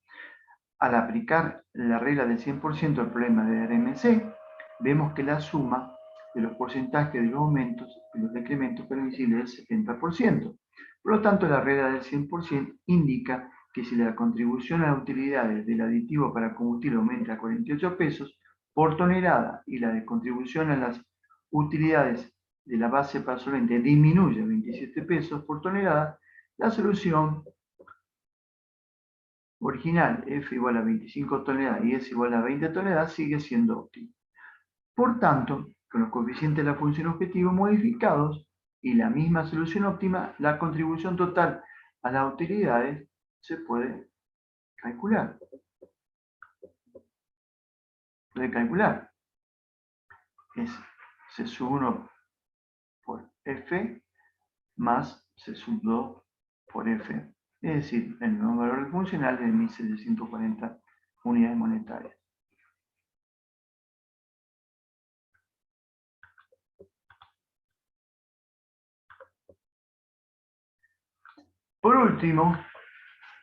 Al aplicar la regla del 100% al problema de RMC, vemos que la suma de los porcentajes de los aumentos y los decrementos permisibles es el 70%. Por lo tanto, la regla del 100% indica que si la contribución a las utilidades del aditivo para combustible aumenta a 48 pesos por tonelada y la de contribución a las utilidades de la base para solvente disminuye a 27 pesos por tonelada, la solución original, F igual a 25 toneladas y S igual a 20 toneladas, sigue siendo óptimo. Por tanto, con los coeficientes de la función objetivo modificados y la misma solución óptima, la contribución total a las utilidades se puede calcular. Es C sub 1 por F más C sub 2 por F. Es decir, el nuevo valor funcional de 1740 unidades monetarias. Por último,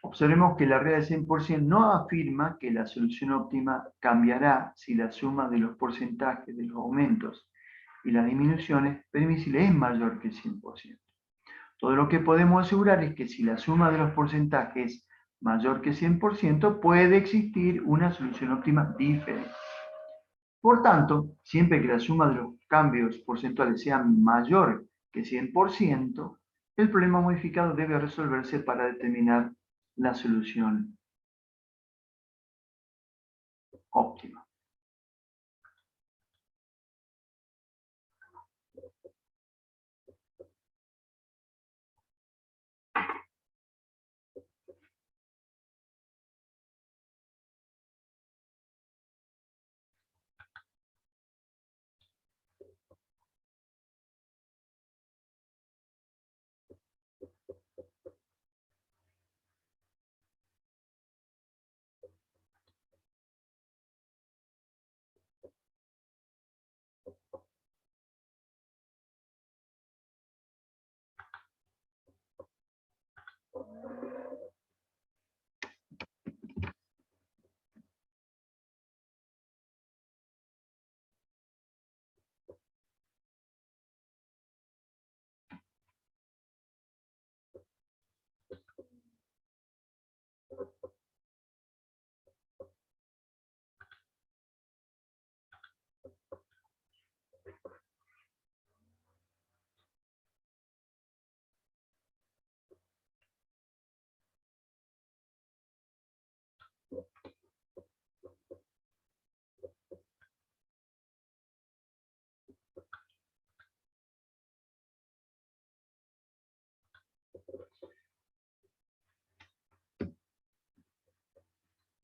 observemos que la regla del 100% no afirma que la solución óptima cambiará si la suma de los porcentajes de los aumentos y las disminuciones permisibles es mayor que el 100%. Todo lo que podemos asegurar es que si la suma de los porcentajes es mayor que 100%, puede existir una solución óptima diferente. Por tanto, siempre que la suma de los cambios porcentuales sea mayor que 100%, el problema modificado debe resolverse para determinar la solución óptima.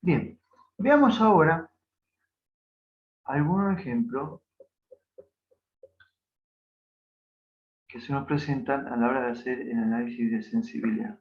Bien, veamos ahora algunos ejemplos que se nos presentan a la hora de hacer el análisis de sensibilidad.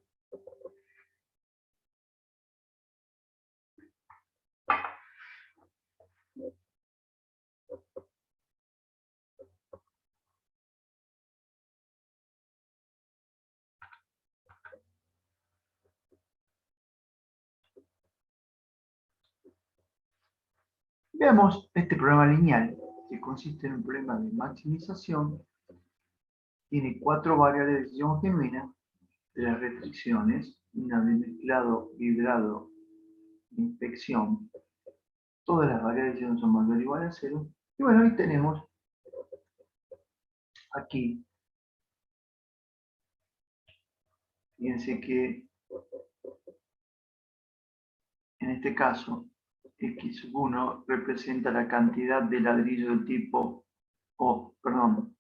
Veamos este programa lineal, que consiste en un problema de maximización. Tiene 4 variables de decisión genuina, de las restricciones, una de mezclado, vibrado, inspección. Todas las variables de decisión son mayor o igual a 0. Y bueno, ahí tenemos aquí, fíjense que en este caso, x1 representa la cantidad de ladrillo del tipo,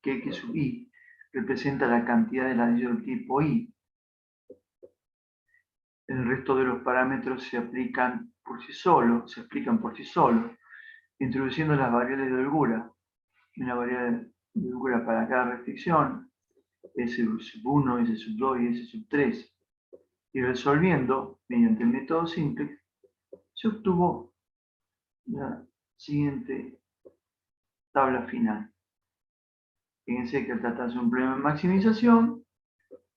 que x sub i representa la cantidad de ladrillo del tipo i. El resto de los parámetros se aplican por sí solos, introduciendo las variables de holgura. Una variable de holgura para cada restricción, S sub 1, S sub 2 y S sub 3. Y resolviendo, mediante el método simplex, se obtuvo la siguiente tabla final. Fíjense que al tratarse de un problema de maximización,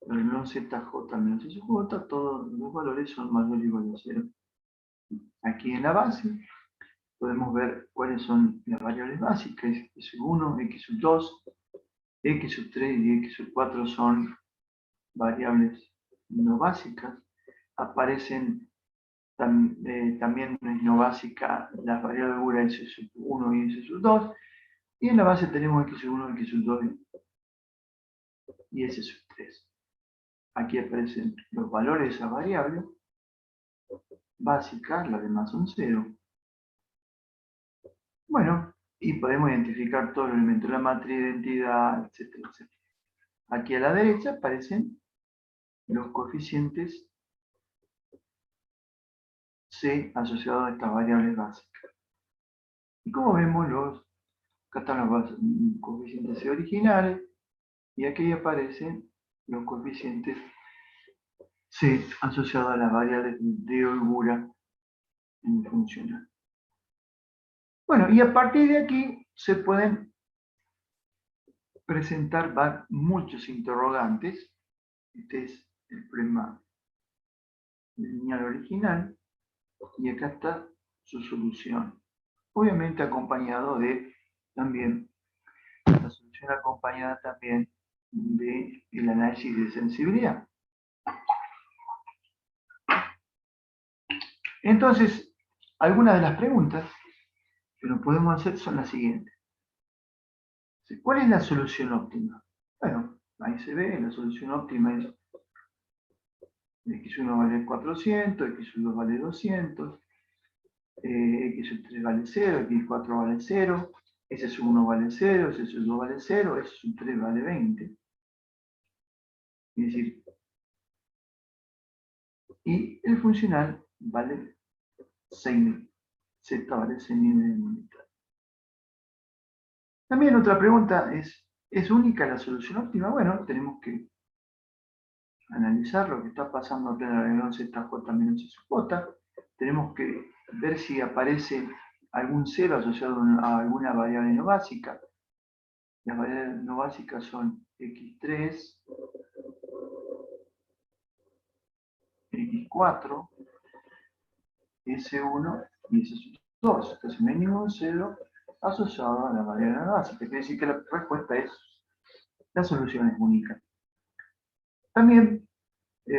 el no ZJ menos SJ, todos los valores son mayores o iguales a 0. Aquí en la base podemos ver cuáles son las variables básicas, x sub 1, x sub 2, x sub 3 y x sub 4 son variables no básicas. Aparecen también no básica las variables de holgura s sub 1 y s sub 2, y en la base tenemos x sub 1, x sub 2 y s sub 3. Aquí aparecen los valores de esa variable básicas, las demás son 0. Bueno, y podemos identificar todos los elementos de la matriz de identidad, etcétera, etcétera. Aquí a la derecha aparecen los coeficientes C asociados a estas variables básicas. Y como vemos, acá están los coeficientes C originales, y aquí aparecen los coeficientes C asociados a las variables de holgura en el funcional. Bueno, y a partir de aquí se pueden presentar muchos interrogantes. Este es el problema lineal original, y acá está su solución. Obviamente acompañado de también, la solución acompañada también del análisis de sensibilidad. Entonces, algunas de las preguntas que nos podemos hacer son las siguientes. ¿Cuál es la solución óptima? Bueno, ahí se ve, la solución óptima es x1 vale 400, x2 vale 200, x3 vale 0, x4 vale 0, s1 vale 0, s2 vale 0, s3 vale 20. Es decir, y el funcional vale 6.000. Z vale 6.000 unidades. También otra pregunta ¿es única la solución óptima? Bueno, tenemos que analizar lo que está pasando acá en el renglón ZJ menos SJ. Tenemos que ver si aparece algún cero asociado a alguna variable no básica. Las variables no básicas son x3, x4, s1 y s2. Entonces no hay ningún cero asociado a la variable no básica. Quiere decir que la respuesta es, la solución es única. También,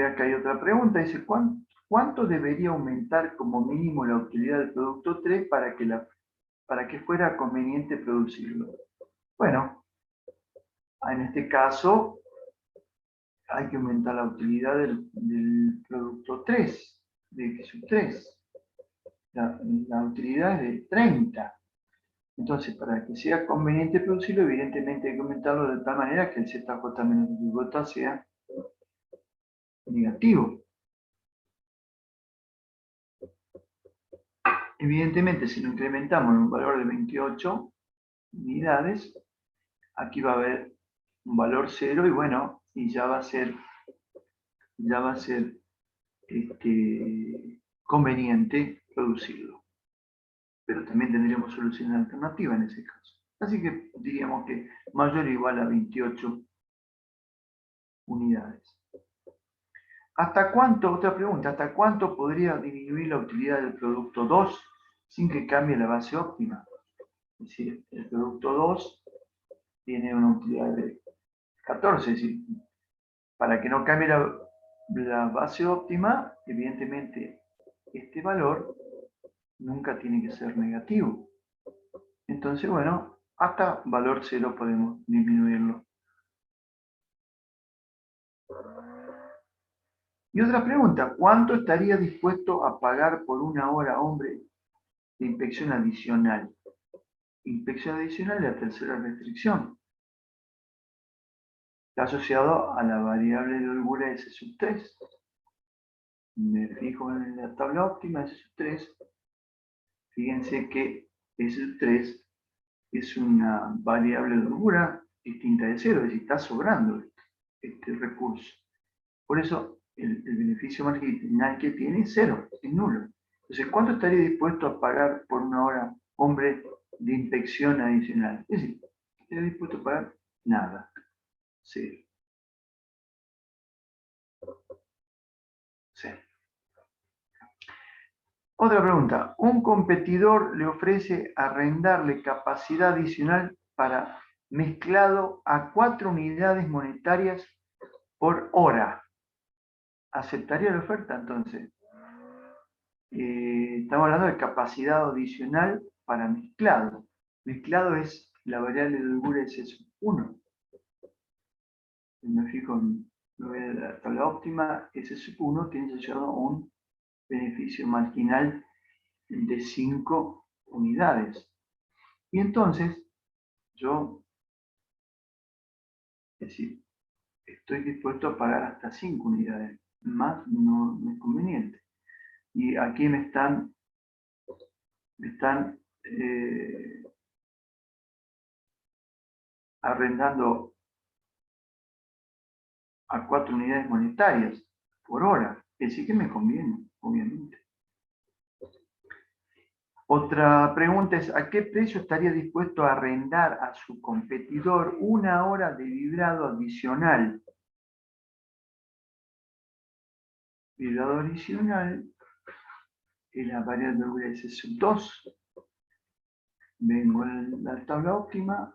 acá hay otra pregunta, dice, ¿cuánto debería aumentar como mínimo la utilidad del producto 3 para que fuera conveniente producirlo? Bueno, en este caso hay que aumentar la utilidad del producto 3, de x sub 3. La utilidad es de 30. Entonces, para que sea conveniente producirlo, evidentemente hay que aumentarlo de tal manera que el ZJ menos YJ sea negativo. Evidentemente, si lo incrementamos en un valor de 28 unidades, aquí va a haber un valor 0 y bueno, y ya va a ser conveniente producirlo. Pero también tendríamos solución alternativa en ese caso. Así que diríamos que mayor o igual a 28 unidades. ¿Hasta cuánto, otra pregunta, hasta cuánto podría disminuir la utilidad del producto 2 sin que cambie la base óptima? Es decir, el producto 2 tiene una utilidad de 14, es decir, para que no cambie la base óptima, evidentemente este valor nunca tiene que ser negativo. Entonces, bueno, hasta valor 0 podemos disminuirlo. Y otra pregunta, ¿cuánto estaría dispuesto a pagar por una hora hombre de inspección adicional? Inspección adicional es la tercera restricción. Está asociado a la variable de holgura S sub 3. Me fijo en la tabla óptima S sub 3. Fíjense que S sub 3 es una variable de holgura distinta de 0, es decir, está sobrando este recurso. Por eso el beneficio marginal que tiene es 0, es nulo. Entonces, ¿cuánto estaría dispuesto a pagar por una hora hombre de inspección adicional? Es decir, estaría dispuesto a pagar nada, 0. Sí. Otra pregunta. Un competidor le ofrece arrendarle capacidad adicional para mezclado a 4 unidades monetarias por hora. ¿Aceptaría la oferta entonces? Estamos hablando de capacidad adicional para mezclado. Mezclado es la variable de holgura S sub 1. Si me fijo en la tabla óptima, S sub 1 tiene asociado un beneficio marginal de 5 unidades. Y entonces, yo, es decir, estoy dispuesto a pagar hasta 5 unidades. Más no es conveniente. Y aquí me están arrendando a 4 unidades monetarias por hora. Es decir que me conviene, obviamente. Otra pregunta es, ¿a qué precio estaría dispuesto a arrendar a su competidor una hora de vibrado adicional? Vibrado adicional es la variable de S sub 2. Vengo a la tabla óptima,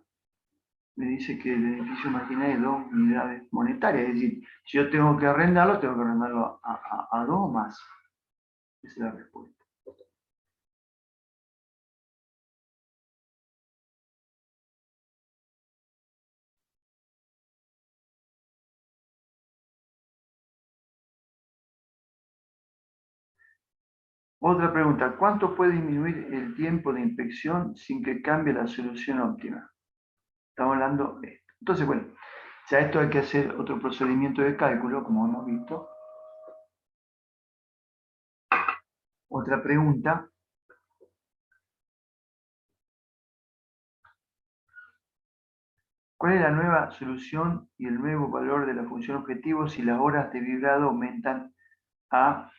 me dice que el beneficio marginal es 2 unidades monetarias. Es decir, si yo tengo que arrendarlo a 2 más. Esa es la respuesta. Otra pregunta, ¿cuánto puede disminuir el tiempo de inspección sin que cambie la solución óptima? Estamos hablando de esto. Entonces, bueno, ya esto hay que hacer otro procedimiento de cálculo, como hemos visto. Otra pregunta. ¿Cuál es la nueva solución y el nuevo valor de la función objetivo si las horas de vibrado aumentan a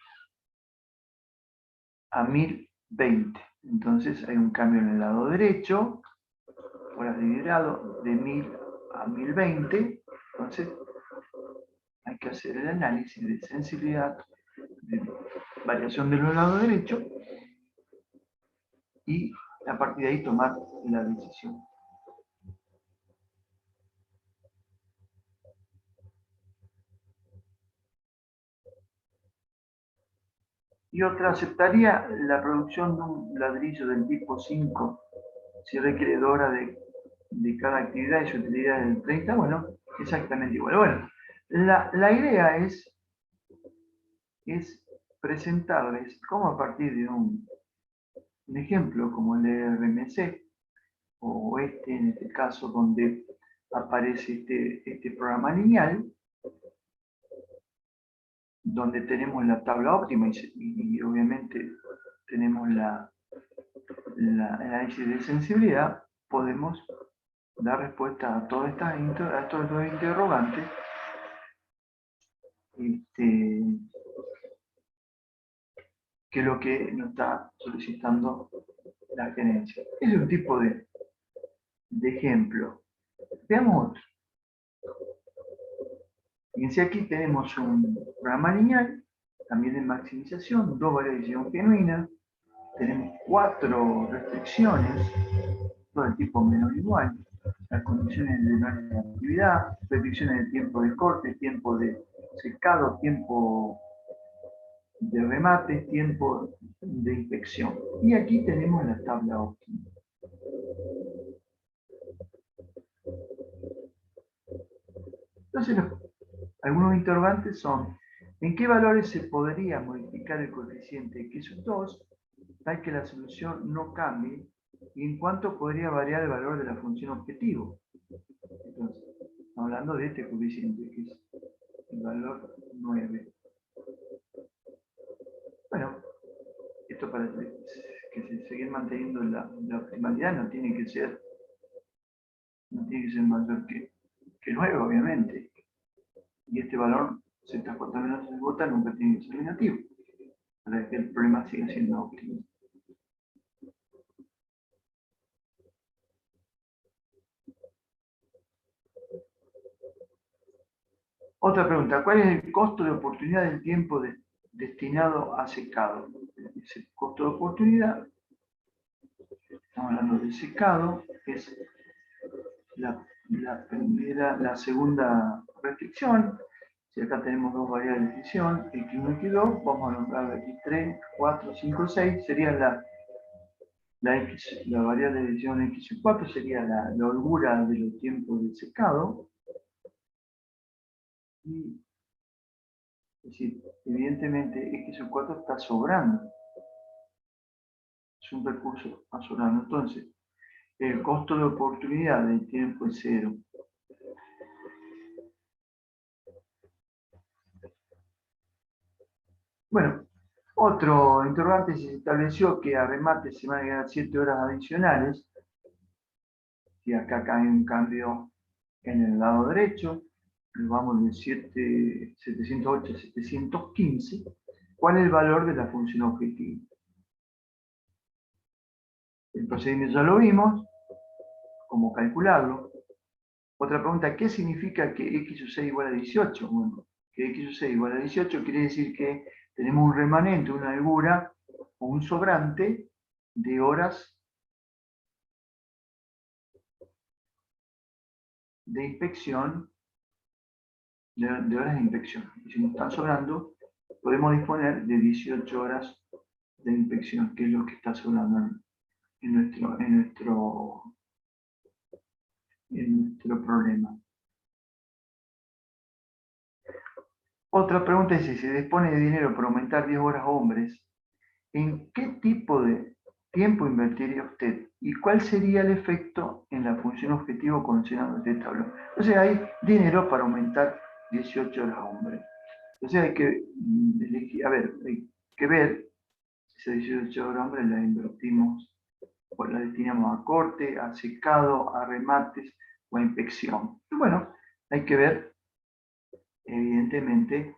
1020? Entonces hay un cambio en el lado derecho, horas de vibrado de 1000 a 1020. Entonces hay que hacer el análisis de sensibilidad, de variación del lado derecho y a partir de ahí tomar la decisión. Y otra, ¿aceptaría la producción de un ladrillo del tipo 5 si requiere 2 horas de cada actividad y su utilidad es del 30? Bueno, exactamente igual. Bueno, la idea es presentarles cómo a partir de un ejemplo como el de RMC, o en este caso donde aparece este programa lineal, donde tenemos la tabla óptima y obviamente tenemos la el análisis de sensibilidad, podemos dar respuesta a todas a estos dos interrogantes que es lo que nos está solicitando la gerencia. Es un tipo de ejemplo. Veamos otro. Fíjense, aquí tenemos un programa lineal, también de maximización, dos variables genuinas, tenemos 4 restricciones, todo el tipo menor o igual, las condiciones de la actividad, restricciones de tiempo de corte, tiempo de secado, tiempo de remate, tiempo de inspección. Y aquí tenemos la tabla óptima. Entonces, algunos interrogantes son: ¿en qué valores se podría modificar el coeficiente x2 tal que la solución no cambie? ¿Y en cuánto podría variar el valor de la función objetivo? Entonces, estamos hablando de este coeficiente, que es el valor 9. Bueno, esto para que se siga manteniendo la optimalidad no tiene que ser mayor que 9, obviamente. Y este valor, z4 menos z nunca tiene que ser negativo, para que el problema siga siendo óptimo. Otra pregunta: ¿cuál es el costo de oportunidad del tiempo destinado a secado? Ese costo de oportunidad, estamos hablando de secado, es la segunda restricción. Si acá tenemos dos variables de decisión, x1 y x2, vamos a nombrar x3, 4, 5, 6, sería la variable de decisión x4, sería la holgura de los tiempos de secado. Y, es decir, evidentemente x4 está sobrando. Es un recurso sobrando. Entonces, el costo de oportunidad del tiempo es 0. Bueno, otro interrogante: si se estableció que a remate se van a agregar 7 horas adicionales, y acá cae un cambio en el lado derecho, vamos de 708 a 715, ¿cuál es el valor de la función objetiva? El procedimiento ya lo vimos, cómo calcularlo. Otra pregunta: ¿qué significa que x sub 6 igual a 18? Bueno, que x sub 6 igual a 18 quiere decir que tenemos un remanente, una holgura o un sobrante de horas de inspección, de horas de inspección. Y si nos están sobrando, podemos disponer de 18 horas de inspección, que es lo que está sobrando en nuestro problema. Otra pregunta es: si se dispone de dinero para aumentar 10 horas a hombres, ¿en qué tipo de tiempo invertiría usted? ¿Y cuál sería el efecto en la función objetivo considerando este tablón? Entonces hay dinero para aumentar 18 horas a hombres. Entonces hay que elegir, hay que ver si esas 18 horas a hombres las invertimos o las destinamos a corte, a secado, a remates o a inspección. Y bueno, hay que ver, evidentemente,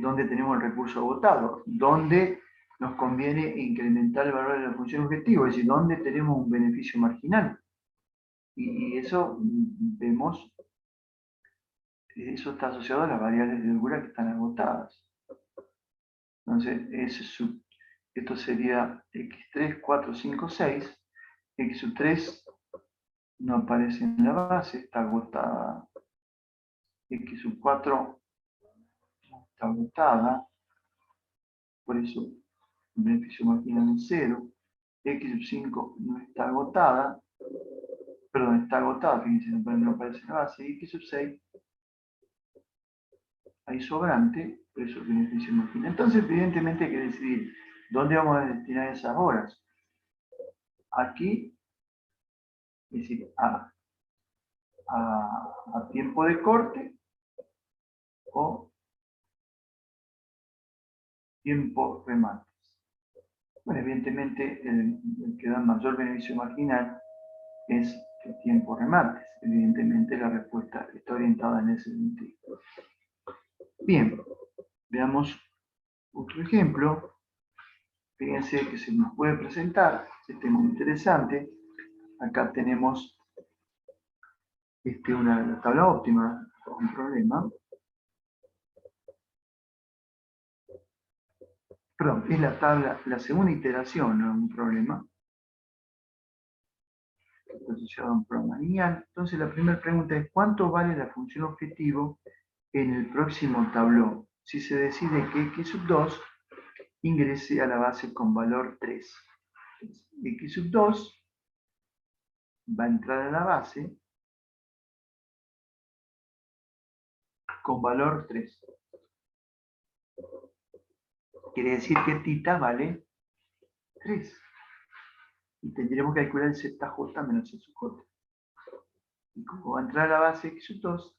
dónde tenemos el recurso agotado, dónde nos conviene incrementar el valor de la función objetivo, es decir, dónde tenemos un beneficio marginal. Y eso vemos, eso está asociado a las variables de holgura que están agotadas. Entonces, esto sería x3, 4, 5, 6. x3 no aparece en la base, está agotada. x4 no está agotada, por eso el beneficio marginal es 0. x5 no está agotada, perdón, está agotada, fíjense, no aparece en la base. Y x6 hay sobrante, por eso el beneficio marginal. Entonces, evidentemente hay que decidir dónde vamos a destinar esas horas. Aquí, es decir, a tiempo de corte o tiempo remates. Bueno, evidentemente el que da mayor beneficio marginal es el tiempo remates. Evidentemente la respuesta está orientada en ese sentido. Bien, veamos otro ejemplo. Fíjense que se nos puede presentar, este es muy interesante. Acá tenemos una tabla óptima, un problema. Perdón, es la segunda iteración, no un problema. Asociado a un problema lineal. Entonces la primera pregunta es, ¿cuánto vale la función objetivo en el próximo tablón? Si se decide que x sub 2 ingrese a la base con valor 3. X sub 2 va a entrar a la base con valor 3. Quiere decir que tita vale 3. Y tendremos que calcular el zj menos el sub j. Y como va a entrar a la base x sub 2,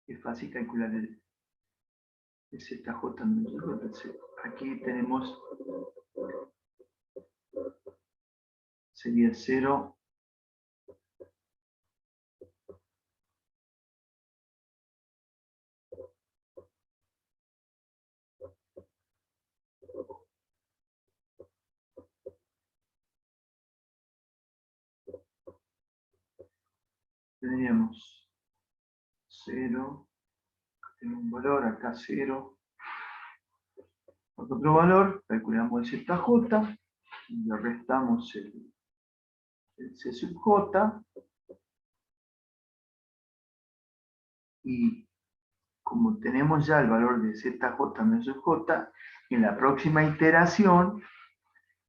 es fácil calcular el zj menos el j. Aquí tenemos, sería 0. Tendríamos 0, tenemos un valor, acá 0, otro valor, calculamos el ZJ, le restamos el C sub J, y como tenemos ya el valor de ZJ menos sub J, en la próxima iteración,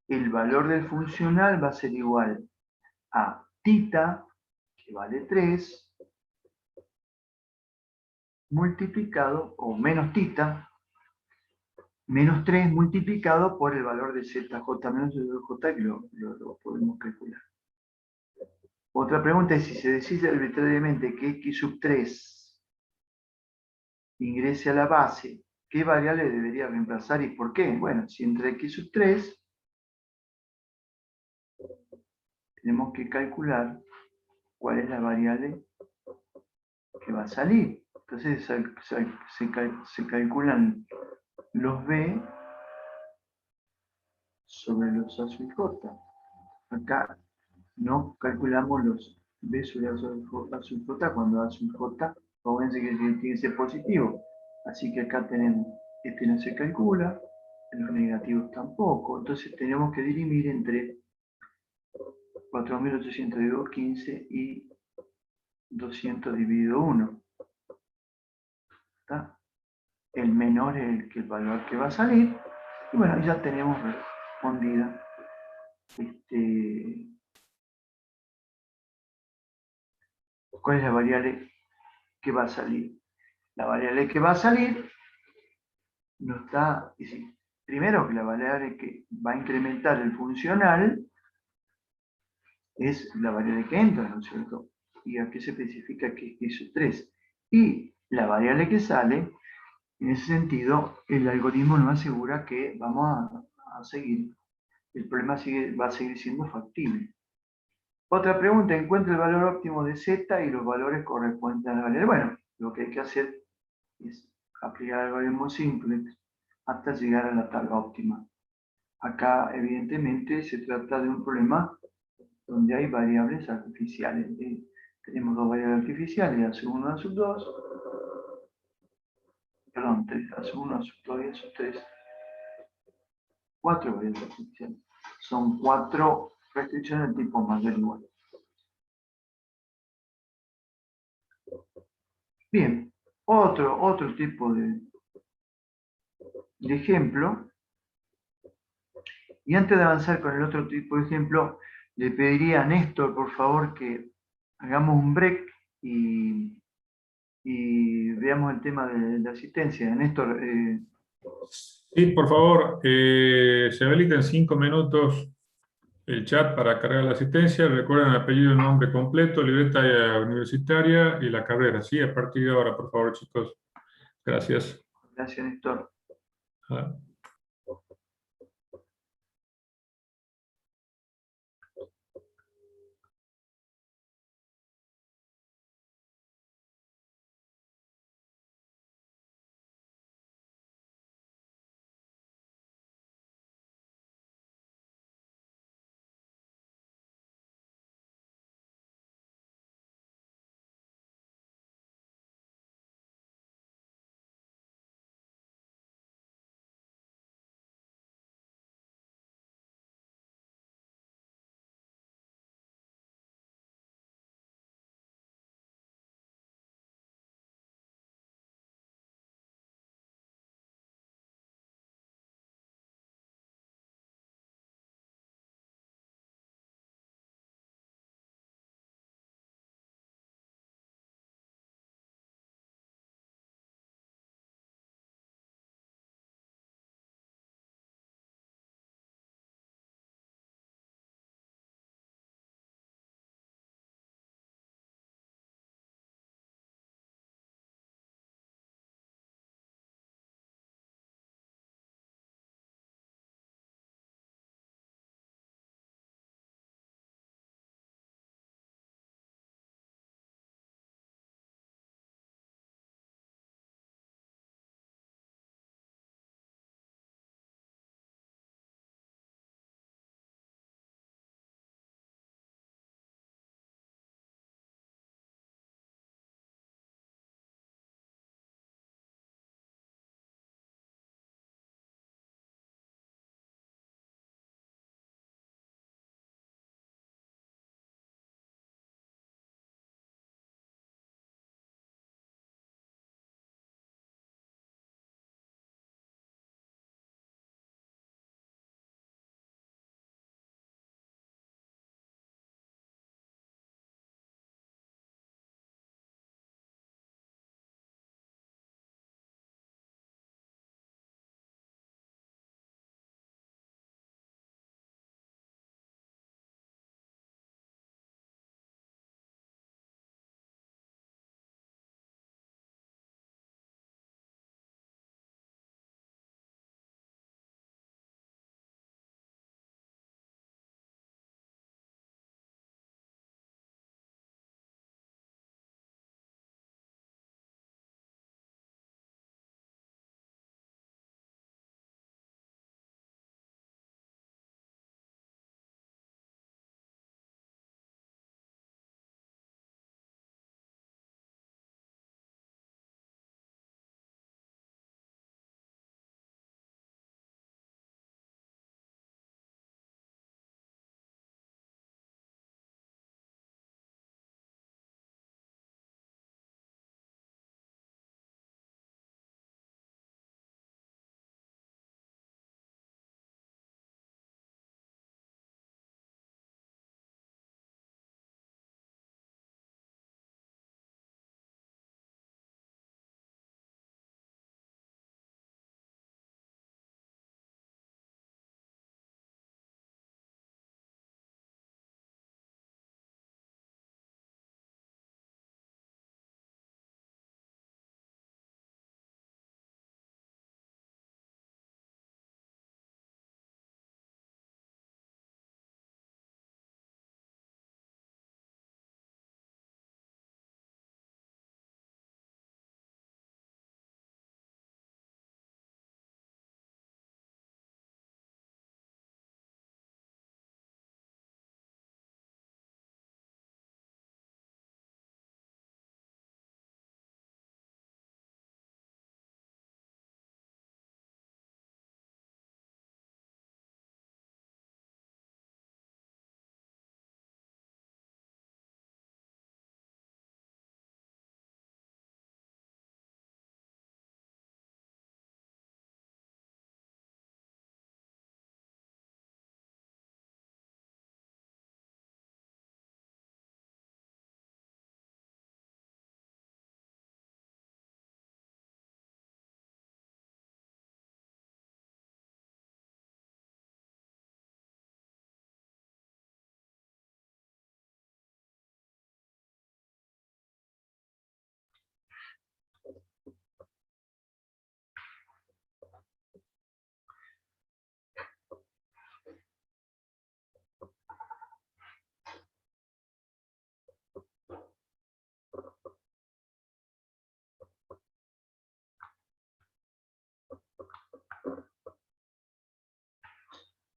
el valor del funcional va a ser igual a tita, que vale 3, multiplicado, o menos tita, menos 3 multiplicado por el valor de ZJ menos ZJ, que lo podemos calcular. Otra pregunta es si se decide arbitrariamente que x sub 3 ingrese a la base, ¿qué variable debería reemplazar y por qué? Bueno, si entre x sub 3 tenemos que calcular cuál es la variable que va a salir. Entonces se calculan los b sobre los a sub j. Acá no calculamos los b sobre a sub j cuando a sub j, fíjense que tiene que ser positivo. Así que acá tenemos, este no se calcula, los negativos tampoco. Entonces tenemos que dirimir entre 4.800 dividido 15 y 200 dividido 1. ¿Está? El menor es el valor que va a salir. Y bueno, ya tenemos respondida cuál es la variable que va a salir. La variable que va a salir no está, es decir, primero que la variable que va a incrementar el funcional es la variable que entra, ¿no es cierto? Y aquí se especifica que es sub 3. Y la variable que sale, en ese sentido, el algoritmo nos asegura que vamos a seguir, el problema va a seguir siendo factible. Otra pregunta, encuentra el valor óptimo de z y los valores correspondientes a la variable. Bueno, lo que hay que hacer es aplicar el algoritmo simplex hasta llegar a la tabla óptima. Acá, evidentemente, se trata de un problema donde hay variables artificiales. Tenemos dos variables artificiales, a sub 1, a sub 2, perdón, 3, a sub 1, a sub 2 y a sub 3. 4 variables artificiales. Son 4 restricciones de tipo mayor o igual. Bien, otro tipo de ejemplo. Y antes de avanzar con el otro tipo de ejemplo, le pediría a Néstor, por favor, que hagamos un break y veamos el tema de la asistencia. Néstor. Sí, por favor, se habilita en 5 minutos el chat para cargar la asistencia. Recuerden el apellido y nombre completo, libreta universitaria y la carrera. Sí, a partir de ahora, por favor, chicos. Gracias. Gracias, Néstor. Ah.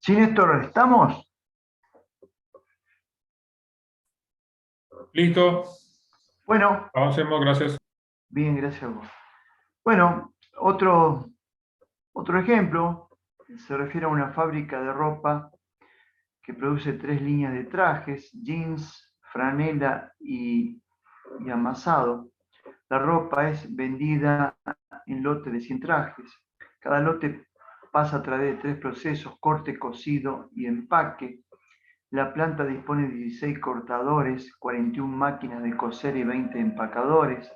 Sí, Néstor, ¿estamos? Listo, Bueno, avancemos, gracias. bien, gracias a vos. Bueno, otro ejemplo se refiere a una fábrica de ropa que produce 3 líneas de trajes: jeans, franela y amasado. La ropa es vendida en lotes de 100 trajes. Cada lote pasa a través de 3 procesos: corte, cosido y empaque. La planta dispone de 16 cortadores, 41 máquinas de coser y 20 empacadores.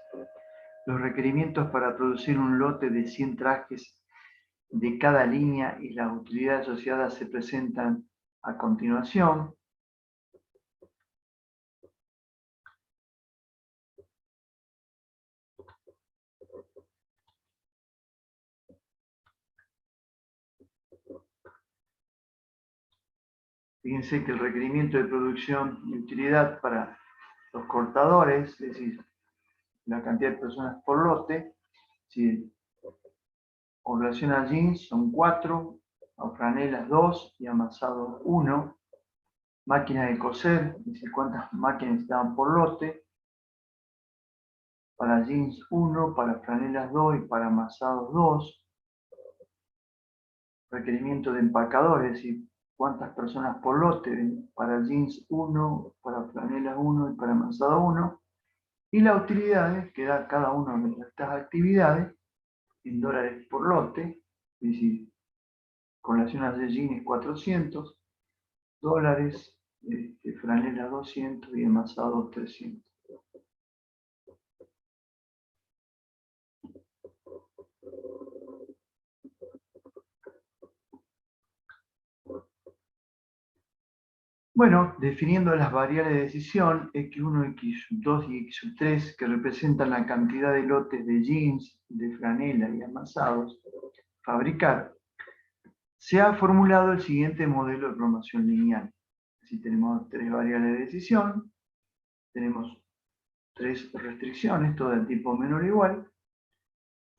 Los requerimientos para producir un lote de 100 trajes de cada línea y las utilidades asociadas se presentan a continuación. Fíjense que el requerimiento de producción y utilidad para los cortadores, es decir, la cantidad de personas por lote, si con relación a jeans son 4, a franelas 2 y amasados 1. Máquinas de coser, es decir, cuántas máquinas estaban por lote. Para jeans 1, para franelas 2 y para amasados 2. Requerimiento de empacadores, es decir, cuántas personas por lote, para jeans 1, para franelas 1 y para amasado 1. Y las utilidades que da cada una de estas actividades en dólares por lote, es decir, con relación a jeans 400 dólares, franela 200 y amasado 300. Bueno, definiendo las variables de decisión, X1, X2 y X3, que representan la cantidad de lotes de jeans, de franela y amasados fabricar, se ha formulado el siguiente modelo de programación lineal. Así tenemos 3 variables de decisión, tenemos 3 restricciones, todo del tipo menor o igual,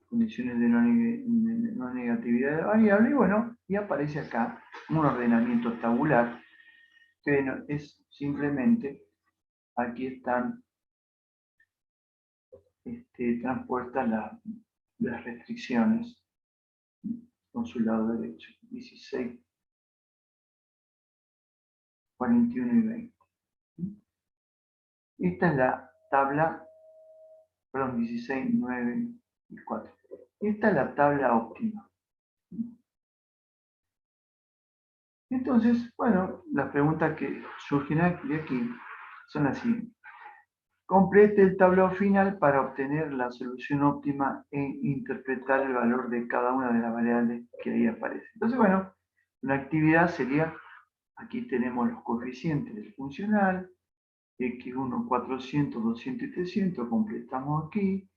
condiciones de no negatividad de variable, y bueno, y aparece acá un ordenamiento tabular, que es simplemente, aquí están transpuestas las restricciones con su lado derecho, 16, 41 y 20. Esta es la tabla, perdón, 16, 9 y 4. Esta es la tabla óptima. Entonces, bueno, las preguntas que surgen aquí son las siguientes. Complete el tablero final para obtener la solución óptima e interpretar el valor de cada una de las variables que ahí aparece. Entonces, bueno, una actividad sería, aquí tenemos los coeficientes del funcional, x1, 400, 200 y 300, completamos aquí,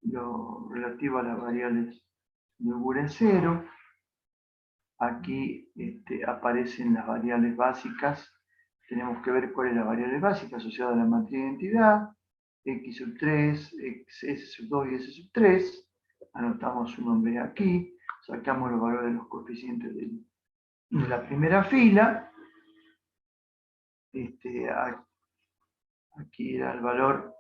lo relativo a las variables de Eubura 0, aquí aparecen las variables básicas, tenemos que ver cuál es la variable básica asociada a la matriz de identidad, x sub 3, s sub 2 y s sub 3, anotamos su nombre aquí, sacamos los valores de los coeficientes de la primera fila, aquí era el valor,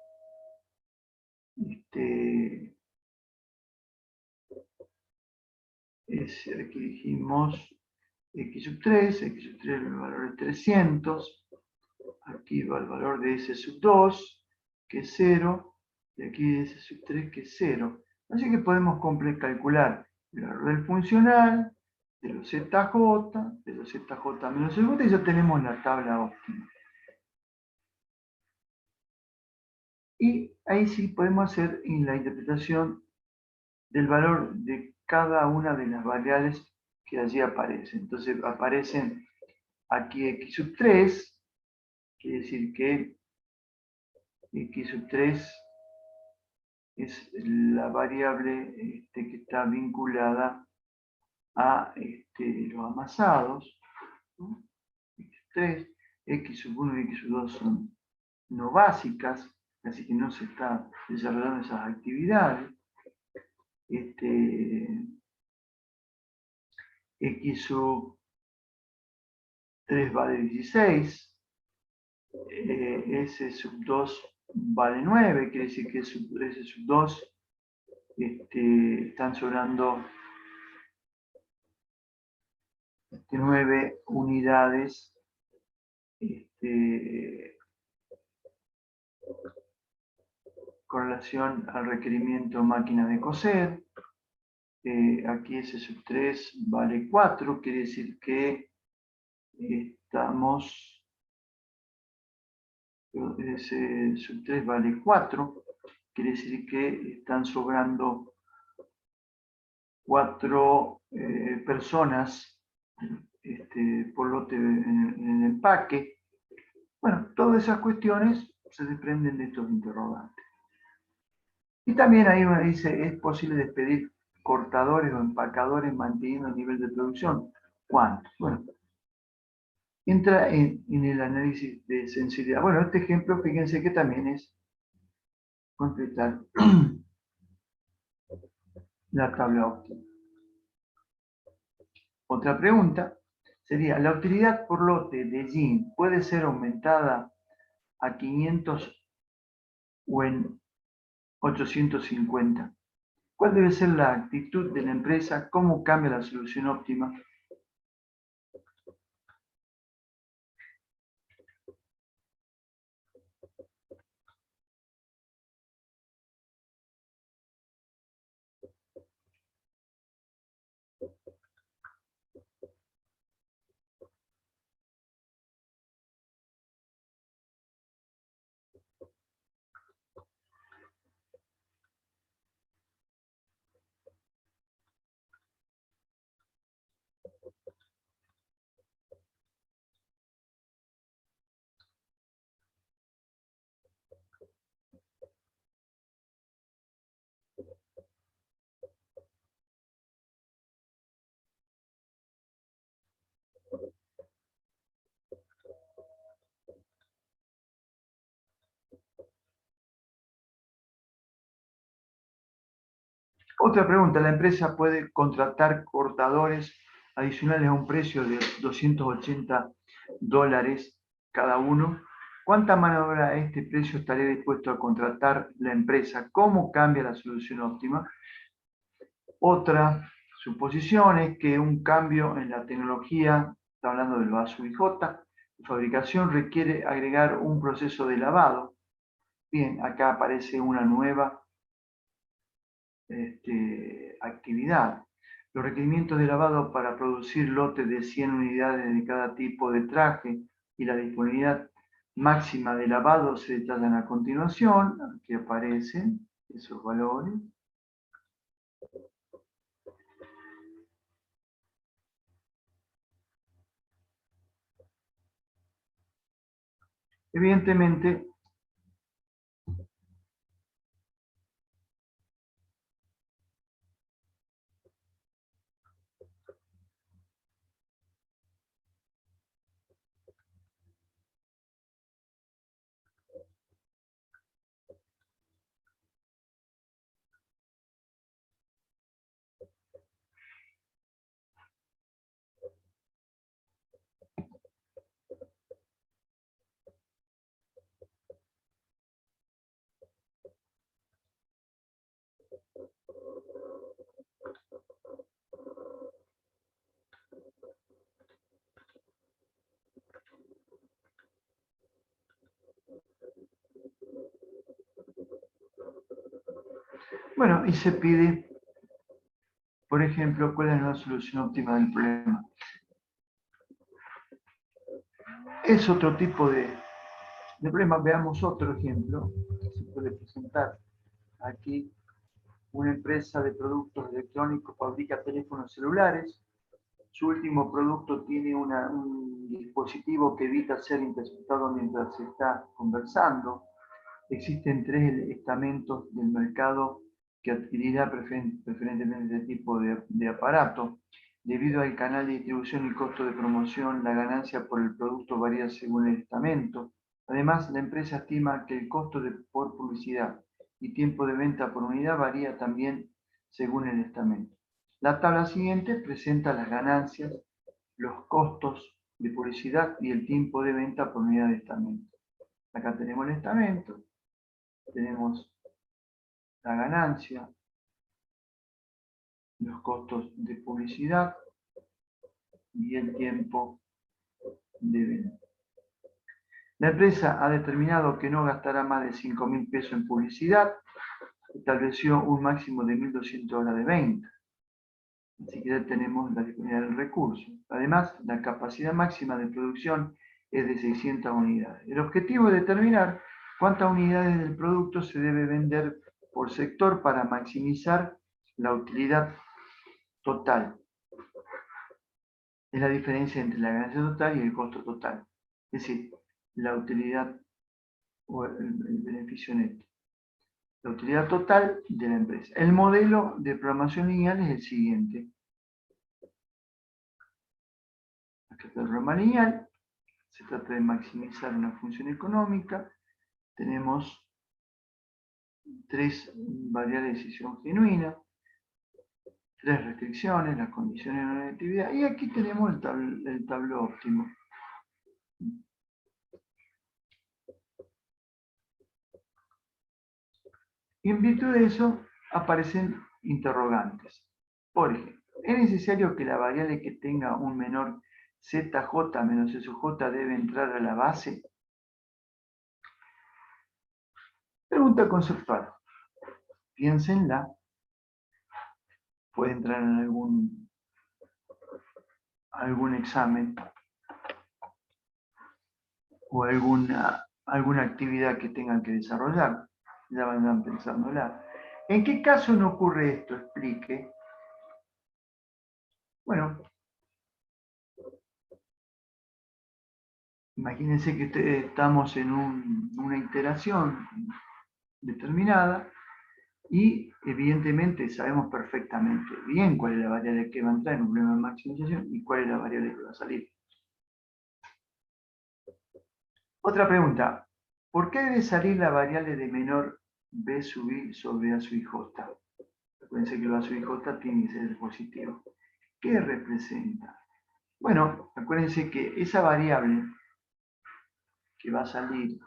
aquí dijimos x sub 3 el valor es 300, aquí va el valor de s sub 2, que es 0, y aquí de s sub 3, que es 0. Así que podemos calcular el valor del funcional, de los zj, de los zj menos el y ya tenemos la tabla óptima. Y ahí sí podemos hacer la interpretación del valor de cada una de las variables que allí aparecen. Entonces aparecen aquí x sub 3, quiere decir que x sub 3 es la variable que está vinculada a los amasados, ¿no? X3, X sub 1 y X sub 2 son no básicas, así que no se está desarrollando esas actividades. X sub 3 vale 16, S sub 2 vale 9, quiere decir que S sub 2 están sobrando 9 unidades con relación al requerimiento máquina de coser. Aquí S sub 3 vale 4, quiere decir que estamos, S sub 3 vale 4, quiere decir que están sobrando 4 personas por lote en el empaque. Bueno, todas esas cuestiones se desprenden de estos interrogantes. Y también ahí uno dice, ¿es posible despedir cortadores o empacadores manteniendo el nivel de producción? ¿Cuántos? Bueno, entra en el análisis de sensibilidad. Bueno, este ejemplo, fíjense que también es completar la tabla óptima. Otra pregunta sería, ¿la utilidad por lote de jean puede ser aumentada a 500 o en 850? ¿Cuál debe ser la actitud de la empresa? ¿Cómo cambia la solución óptima? Otra pregunta, ¿la empresa puede contratar cortadores adicionales a un precio de $280 cada uno? ¿Cuánta mano de obra a este precio estaría dispuesto a contratar la empresa? ¿Cómo cambia la solución óptima? Otra suposición es que un cambio en la tecnología, está hablando del vaso IJ, de fabricación requiere agregar un proceso de lavado. Bien, acá aparece una nueva actividad. Los requerimientos de lavado para producir lotes de 100 unidades de cada tipo de traje y la disponibilidad máxima de lavado se detallan a continuación. Aquí aparecen esos valores. Evidentemente, bueno, y se pide, por ejemplo, cuál es la solución óptima del problema. Es otro tipo de problema. Veamos otro ejemplo que se puede presentar. Aquí, una empresa de productos electrónicos fabrica teléfonos celulares. Su último producto tiene un dispositivo que evita ser interceptado mientras se está conversando. Existen 3 estamentos del mercado que adquirirá preferentemente este tipo de aparato. Debido al canal de distribución y costo de promoción, la ganancia por el producto varía según el estamento. Además, la empresa estima que el costo por publicidad y tiempo de venta por unidad varía también según el estamento. La tabla siguiente presenta las ganancias, los costos de publicidad y el tiempo de venta por unidad de estamento. Acá tenemos el estamento, tenemos la ganancia, los costos de publicidad y el tiempo de venta. La empresa ha determinado que no gastará más de 5.000 pesos en publicidad, estableció un máximo de 1.200 horas de venta. Así que ya tenemos la disponibilidad del recurso. Además, la capacidad máxima de producción es de 600 unidades. El objetivo es determinar cuántas unidades del producto se debe vender por sector para maximizar la utilidad total. Es la diferencia entre la ganancia total y el costo total. Es decir, la utilidad o el beneficio neto. La utilidad total de la empresa. El modelo de programación lineal es el siguiente. Acá está el programa lineal. Se trata de maximizar una función económica. Tenemos tres variables de decisión genuina, tres restricciones, las condiciones de negatividad, y aquí tenemos el tablero óptimo. Y en virtud de eso aparecen interrogantes. Por ejemplo, ¿es necesario que la variable que tenga un menor ZJ menos SJ debe entrar a la base? Pregunta conceptual. Piénsenla. Puede entrar en algún examen o alguna actividad que tengan que desarrollar. Ya van pensándola. ¿En qué caso no ocurre esto? Explique. Bueno, imagínense que estamos en una iteración determinada y evidentemente sabemos perfectamente bien cuál es la variable que va a entrar en un problema de maximización y cuál es la variable que va a salir. Otra pregunta. ¿Por qué debe salir la variable de menor b sub i sobre a sub i j? Acuérdense que lo a sub i j tiene que ser positivo. ¿Qué representa? Bueno, acuérdense que esa variable que va a salir,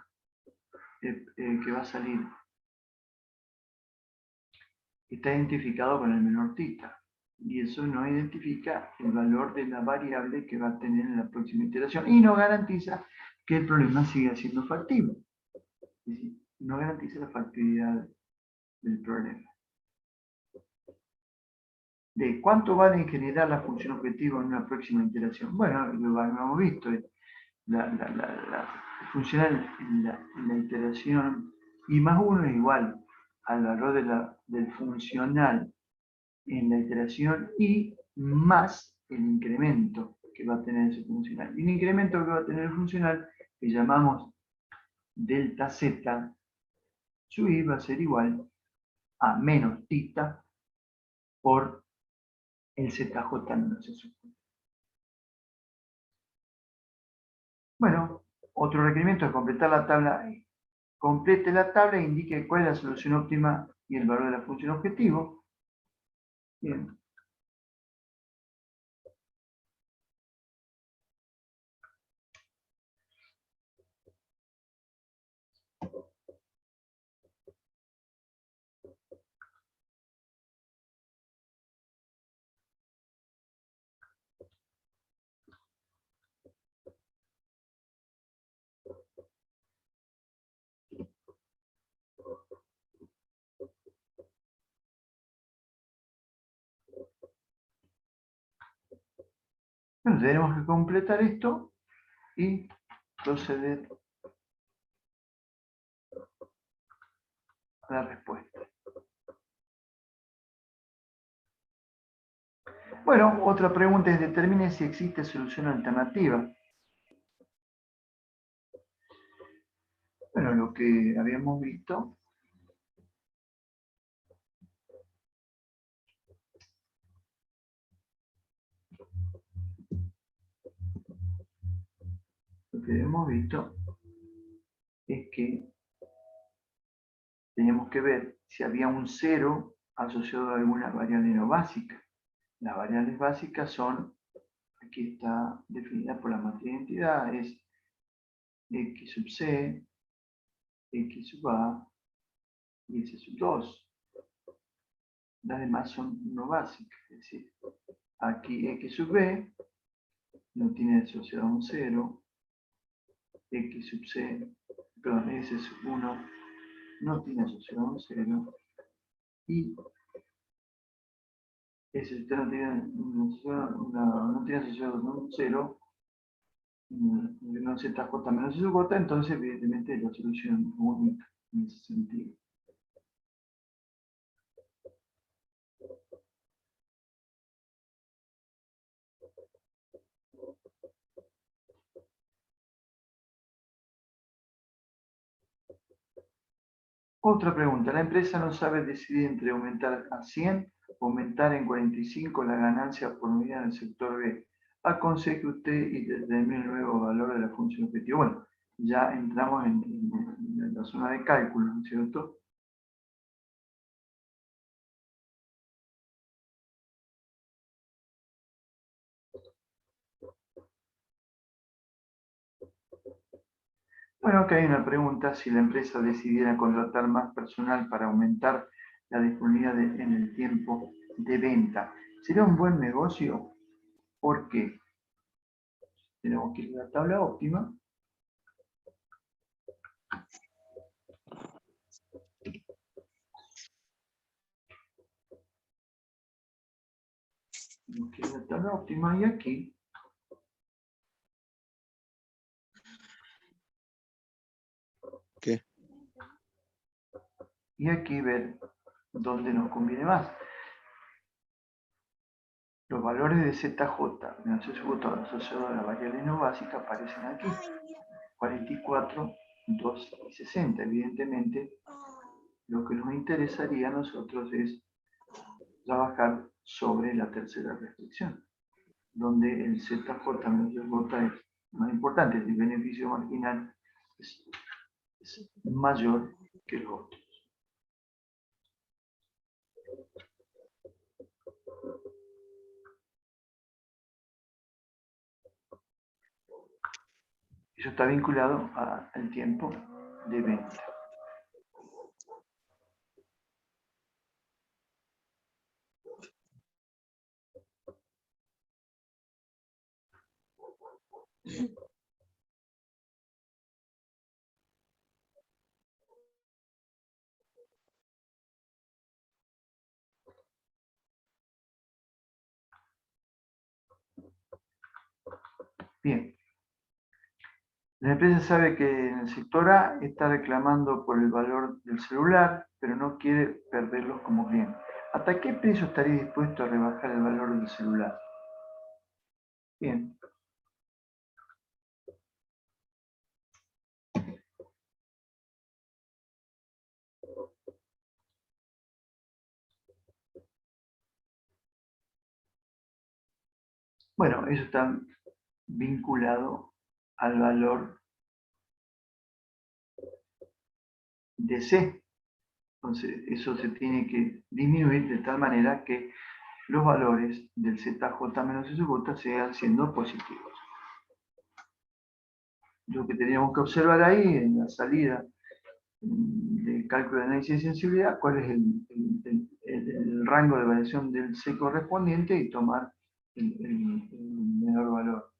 está identificado con el menor tita. Y eso no identifica el valor de la variable que va a tener en la próxima iteración. Y no garantiza que el problema siga siendo factible. Es decir, no garantiza la factibilidad del problema. ¿De cuánto vale en general la función objetivo en una próxima iteración? Bueno, lo hemos visto. La funcional en la iteración I más 1 es igual al valor del funcional en la iteración I más el incremento que va a tener ese funcional. Y el incremento que va a tener el funcional, que llamamos delta z, su I va a ser igual a menos tita por el ZJ menos SJ. Bueno, otro requerimiento es completar la tabla. Complete la tabla e indique cuál es la solución óptima y el valor de la función objetivo. Bien. Bueno, tenemos que completar esto y proceder a la respuesta. Bueno, otra pregunta es: determine si existe solución alternativa. Bueno, lo que habíamos visto es que teníamos que ver si había un cero asociado a alguna variable no básica. Las variables básicas son que está definida por la matriz de identidad, es X sub C, X sub A y S sub 2. Las demás son no básicas, es decir, aquí X sub B no tiene asociado un 0, X sub C, perdón, S sub 1 no tiene asociado un 0, y S sub 3 no tiene asociado un 0, no ZJ menos SJ, entonces evidentemente la solución única en ese sentido. Otra pregunta, la empresa no sabe decidir entre aumentar a 100 o aumentar en 45 la ganancia por unidad en el sector B. Aconseje usted y determine el nuevo valor de la función objetiva. Bueno, ya entramos en la zona de cálculo, ¿no es cierto? Bueno, acá hay una pregunta, si la empresa decidiera contratar más personal para aumentar la disponibilidad en el tiempo de venta, ¿sería un buen negocio? ¿Por qué? Tenemos que ir a la tabla óptima. Tenemos que ir a la tabla óptima y aquí. ¿Qué? Y aquí ver dónde nos conviene más. Los valores de ZJ menos SJ asociados a la variable no básica aparecen aquí. 44, 2 y 60. Evidentemente, lo que nos interesaría a nosotros es trabajar sobre la tercera restricción, donde el ZJ menos SJ es más importante, el beneficio marginal es mayor que el otro. Eso está vinculado al tiempo de venta. Bien. La empresa sabe que en el sector A está reclamando por el valor del celular, pero no quiere perderlos como cliente. ¿Hasta qué precio estaría dispuesto a rebajar el valor del celular? Bien. Bueno, eso está vinculado al valor de C. Entonces, eso se tiene que disminuir de tal manera que los valores del ZJ menos SJ sigan siendo positivos. Lo que teníamos que observar ahí en la salida del cálculo de análisis de sensibilidad, cuál es el rango de variación del C correspondiente y tomar el menor valor.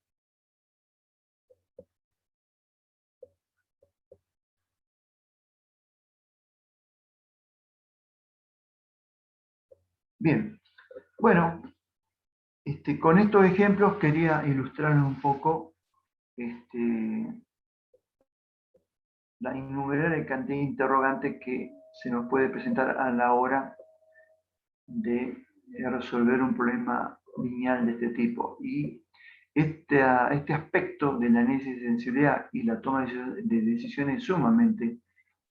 Bien, bueno, con estos ejemplos quería ilustrarles un poco la innumerable cantidad de interrogantes que se nos puede presentar a la hora de resolver un problema lineal de este tipo. Y este aspecto del análisis de sensibilidad y la toma de decisiones es sumamente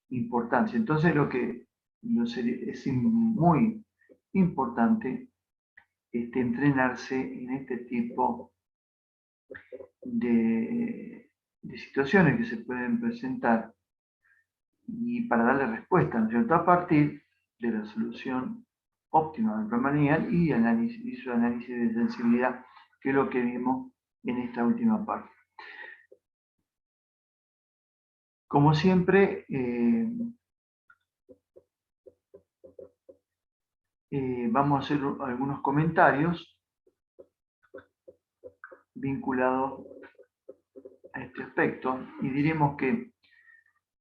importante. Entonces, lo que es muy importante entrenarse en este tipo de situaciones que se pueden presentar y para darle respuesta, ¿no es cierto?, a partir de la solución óptima del problema lineal y su análisis de sensibilidad, que es lo que vimos en esta última parte. Como siempre, vamos a hacer algunos comentarios vinculados a este aspecto y diremos que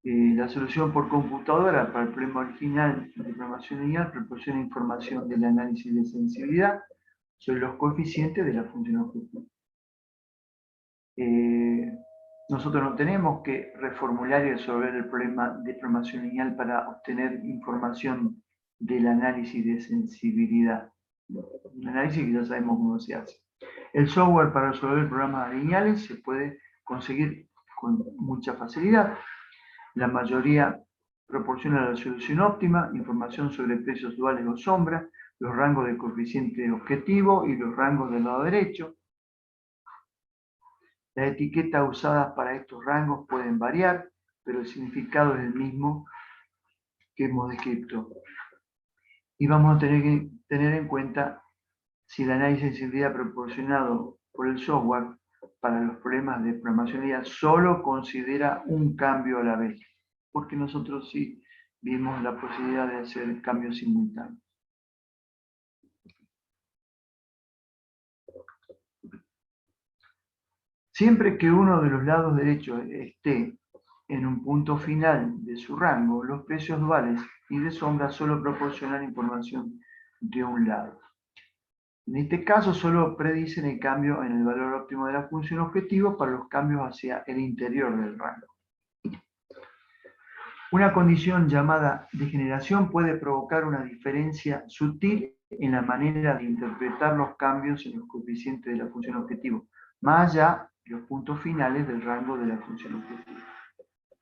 la solución por computadora para el problema original de programación lineal proporciona información del análisis de sensibilidad sobre los coeficientes de la función objetiva. Nosotros no tenemos que reformular y resolver el problema de programación lineal para obtener información del análisis de sensibilidad. Un análisis que ya sabemos cómo se hace. El software para resolver programas lineales se puede conseguir con mucha facilidad. La mayoría proporciona la solución óptima, información sobre precios duales o sombra, los rangos de coeficiente objetivo y los rangos del lado derecho. Las etiquetas usadas para estos rangos pueden variar, pero el significado es el mismo que hemos descrito. Y vamos a tener que tener en cuenta si el análisis de sensibilidad proporcionado por el software para los problemas de programación lineal solo considera un cambio a la vez, porque nosotros sí vimos la posibilidad de hacer cambios simultáneos. Siempre que uno de los lados derechos esté en un punto final de su rango, los precios duales y de sombra solo proporcionan información de un lado. En este caso, solo predicen el cambio en el valor óptimo de la función objetivo para los cambios hacia el interior del rango. Una condición llamada degeneración puede provocar una diferencia sutil en la manera de interpretar los cambios en los coeficientes de la función objetivo, más allá de los puntos finales del rango de la función objetivo.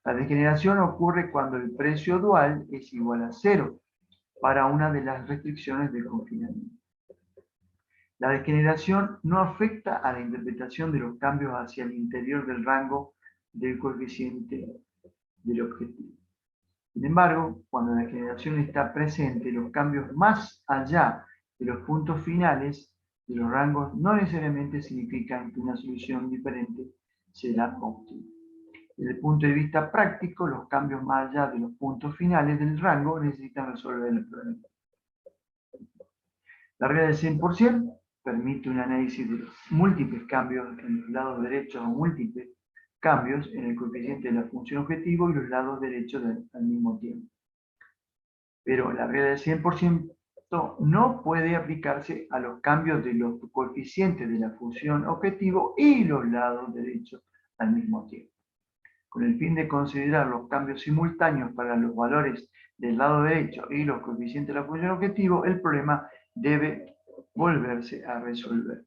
La degeneración ocurre cuando el precio dual es igual a 0 para una de las restricciones del confinamiento. La degeneración no afecta a la interpretación de los cambios hacia el interior del rango del coeficiente del objetivo. Sin embargo, cuando la degeneración está presente, los cambios más allá de los puntos finales de los rangos no necesariamente significan que una solución diferente será óptima. Desde el punto de vista práctico, los cambios más allá de los puntos finales del rango necesitan resolver el problema. La regla del 100% permite un análisis de múltiples cambios en los lados derechos o múltiples cambios en el coeficiente de la función objetivo y los lados derechos al mismo tiempo. Pero la regla del 100% no puede aplicarse a los cambios de los coeficientes de la función objetivo y los lados derechos al mismo tiempo. Con el fin de considerar los cambios simultáneos para los valores del lado derecho y los coeficientes de la función objetivo, el problema debe volverse a resolver.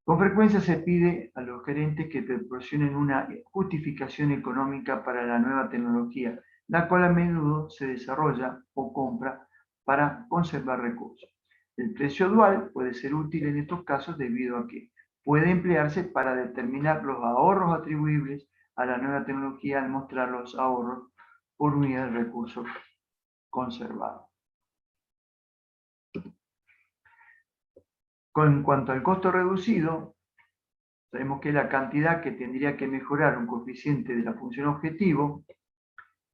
Con frecuencia se pide a los gerentes que proporcionen una justificación económica para la nueva tecnología, la cual a menudo se desarrolla o compra para conservar recursos. El precio dual puede ser útil en estos casos debido a que puede emplearse para determinar los ahorros atribuibles a la nueva tecnología al mostrar los ahorros por unidad de recursos conservados. En cuanto al costo reducido, sabemos que la cantidad que tendría que mejorar un coeficiente de la función objetivo,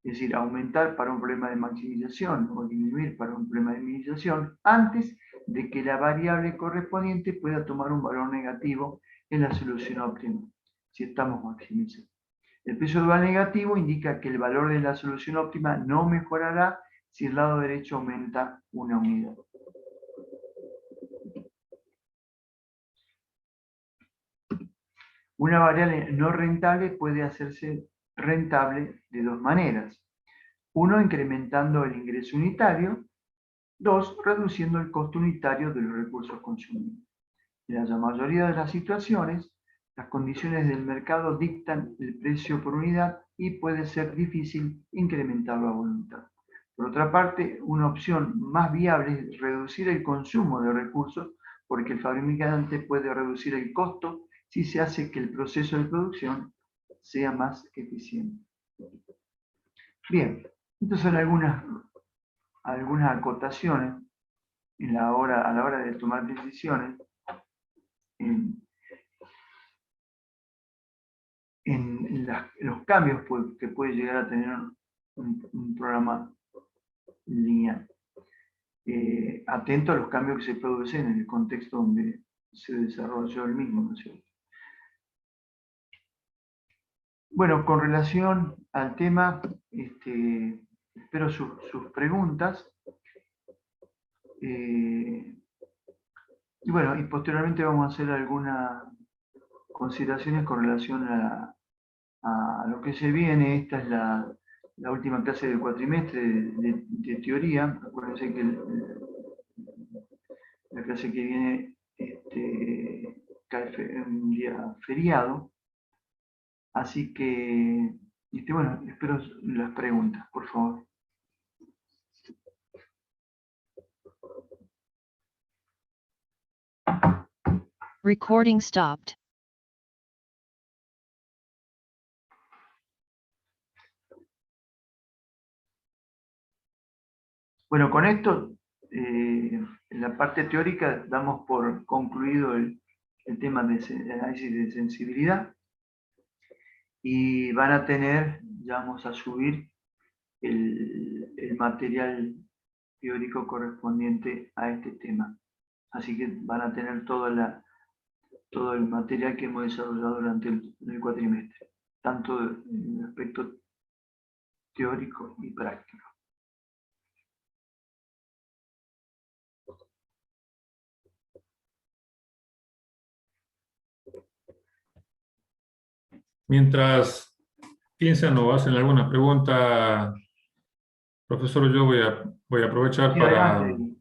es decir, aumentar para un problema de maximización o disminuir para un problema de minimización, antes de que la variable correspondiente pueda tomar un valor negativo en la solución óptima, si estamos maximizando. El precio dual negativo indica que el valor de la solución óptima no mejorará si el lado derecho aumenta una unidad. Una variable no rentable puede hacerse rentable de dos maneras. Uno, incrementando el ingreso unitario. Dos, reduciendo el costo unitario de los recursos consumidos. En la mayoría de las situaciones, las condiciones del mercado dictan el precio por unidad y puede ser difícil incrementarlo a voluntad. Por otra parte, una opción más viable es reducir el consumo de recursos porque el fabricante puede reducir el costo si se hace que el proceso de producción sea más eficiente. Bien, estas son algunas acotaciones a la hora de tomar decisiones. los cambios que puede llegar a tener un programa lineal. Atento a los cambios que se producen en el contexto donde se desarrolló el mismo, ¿no es cierto? Bueno, con relación al tema, espero sus preguntas. Y bueno, y posteriormente vamos a hacer algunas consideraciones con relación a lo que se viene. Esta es la última clase del cuatrimestre de teoría. Acuérdense que la clase que viene cae un día feriado. Así que, bueno, espero las preguntas, por favor. Recording stopped. Bueno, con esto, en la parte teórica, damos por concluido el tema de análisis de sensibilidad y van a tener, ya vamos a subir el material teórico correspondiente a este tema. Así que van a tener todo el material que hemos desarrollado durante el cuatrimestre, tanto en el aspecto teórico y práctico. Mientras piensan o hacen alguna pregunta, profesor, yo voy a aprovechar Sí, para, adelante.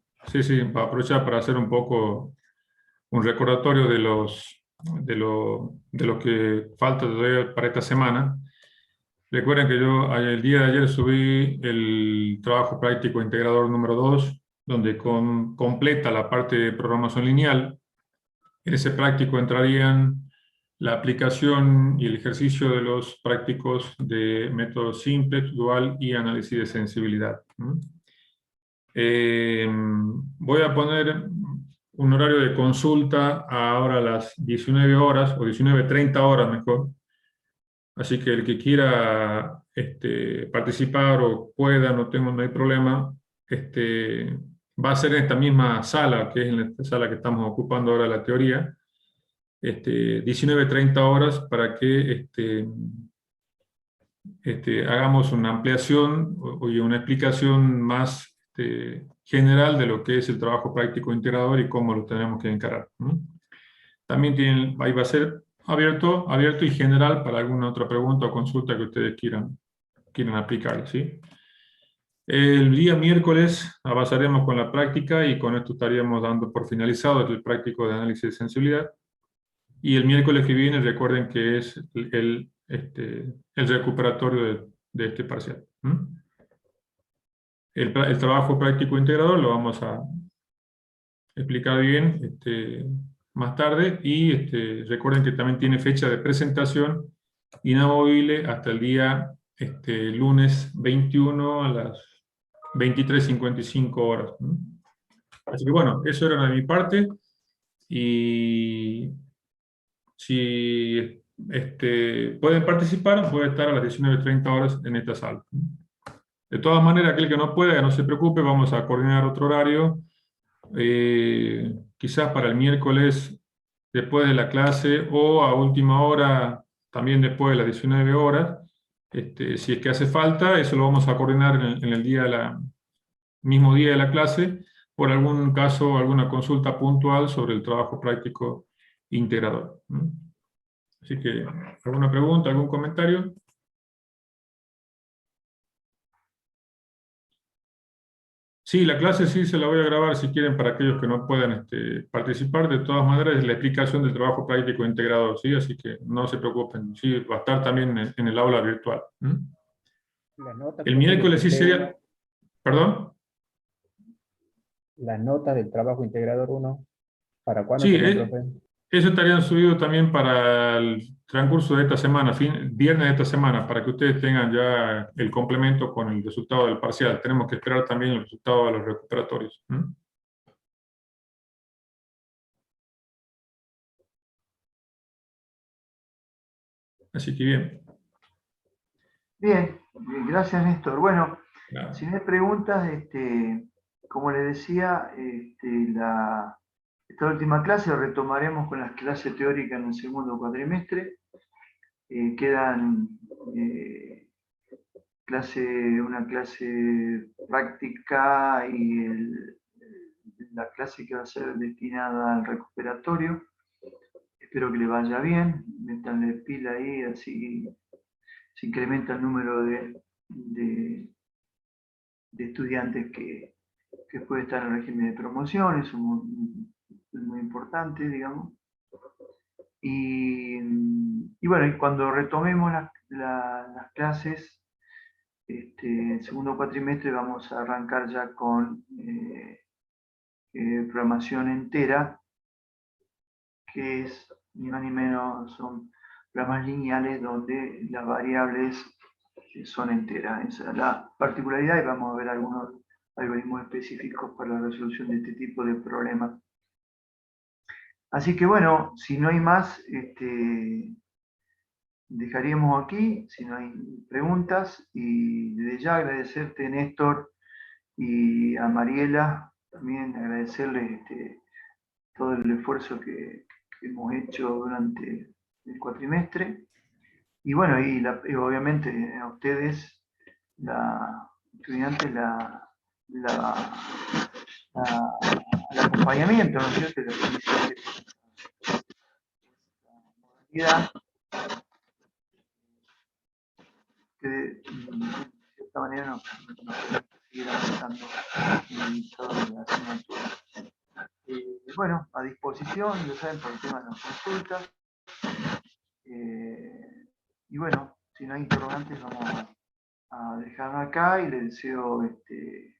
para aprovechar para hacer un poco un recordatorio de lo que falta todavía para esta semana. Recuerden que yo el día de ayer subí el trabajo práctico integrador número 2, donde completa la parte de programación lineal. En ese práctico entrarían la aplicación y el ejercicio de los prácticos de método simplex, dual y análisis de sensibilidad. Voy a poner un horario de consulta ahora a las 19 horas, o 19:30 horas mejor. Así que el que quiera participar o pueda, no hay problema, va a ser en esta misma sala, que es en esta sala que estamos ocupando ahora la teoría, 19:30 horas, para que hagamos una ampliación y una explicación más general de lo que es el trabajo práctico integrador y cómo lo tenemos que encarar, ¿no? También ahí va a ser abierto y general para alguna otra pregunta o consulta que ustedes quieran aplicar, ¿sí? El día miércoles avanzaremos con la práctica y con esto estaríamos dando por finalizado el práctico de análisis de sensibilidad. Y el miércoles que viene, recuerden que es el recuperatorio de este parcial. El trabajo práctico integrador lo vamos a explicar bien más tarde, y recuerden que también tiene fecha de presentación inamovible hasta el día lunes 21 a las 23:55 horas. Así que bueno, eso era de mi parte, y si pueden participar, puede estar a las 19:30 horas en esta sala. De todas maneras, aquel que no pueda, no se preocupe, vamos a coordinar otro horario, quizás para el miércoles después de la clase, o a última hora, también después de las 19 horas, si es que hace falta. Eso lo vamos a coordinar en el mismo día de la clase, por algún caso, alguna consulta puntual sobre el trabajo práctico integrador. Así que, ¿alguna pregunta, algún comentario? Sí, la clase sí se la voy a grabar si quieren, para aquellos que no puedan participar. De todas maneras, es la explicación del trabajo práctico integrador, ¿sí? Así que no se preocupen, sí, va a estar también en el aula virtual. La nota, El profe, miércoles sí de sería... ¿Perdón? la nota del trabajo integrador 1, ¿para cuándo Sí, sería, profe? eso estarían subido también para el transcurso de esta semana, viernes de esta semana, para que ustedes tengan ya el complemento con el resultado del parcial. Tenemos que esperar también el resultado de los recuperatorios. Así que bien. Bien, bien, gracias Néstor. Bueno, Nada. si no hay preguntas, como les decía, esta última clase retomaremos con las clases teóricas en el segundo cuatrimestre. Quedan una clase práctica y la clase que va a ser destinada al recuperatorio. Espero que le vaya bien, métanle pila ahí, así se incrementa el número de estudiantes que puede estar en el régimen de promoción, eso es muy importante, digamos. Y bueno, y cuando retomemos las clases, el segundo cuatrimestre vamos a arrancar ya con programación entera, que es ni más ni menos, son programas lineales donde las variables son enteras. Esa es la particularidad y vamos a ver algunos algoritmos específicos para la resolución de este tipo de problemas. Así que bueno, si no hay más, dejaríamos aquí, si no hay preguntas, y desde ya agradecerte, Néstor, y a Mariela, también agradecerles todo el esfuerzo que hemos hecho durante el cuatrimestre. Y bueno, y obviamente a ustedes, estudiantes, el acompañamiento, ¿no es cierto? La comisión de modalidad, que de cierta manera nos seguir avanzando en toda la asignatura. Bueno, a disposición, lo saben, por el tema de las consultas. Y bueno, si no hay interrogantes, vamos a dejarlo acá y les deseo que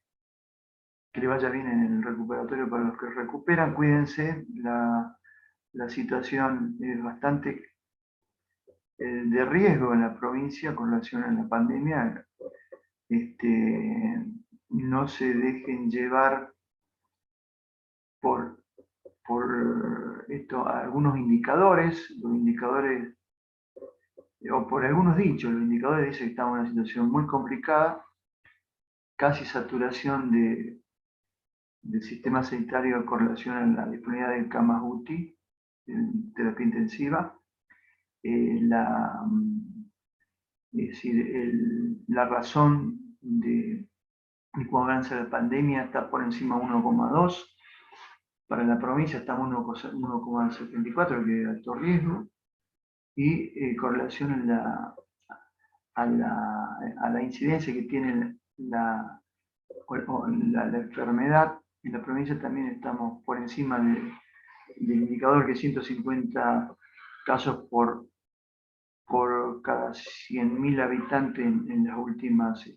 le vaya bien en el recuperatorio para los que recuperan. Cuídense, la situación es bastante de riesgo en la provincia con relación a la pandemia. No se dejen llevar por algunos indicadores, los indicadores, o por algunos dichos, los indicadores dicen que estamos en una situación muy complicada, casi saturación del sistema sanitario con relación a la disponibilidad de camas UTI, en terapia intensiva. Es decir, la razón de cómo avanza la pandemia está por encima de 1,2. Para la provincia estamos 1,74, que es alto riesgo. Y con relación a la incidencia que tiene la enfermedad, en la provincia también estamos por encima del indicador, que es 150 casos por cada 100.000 habitantes en las últimas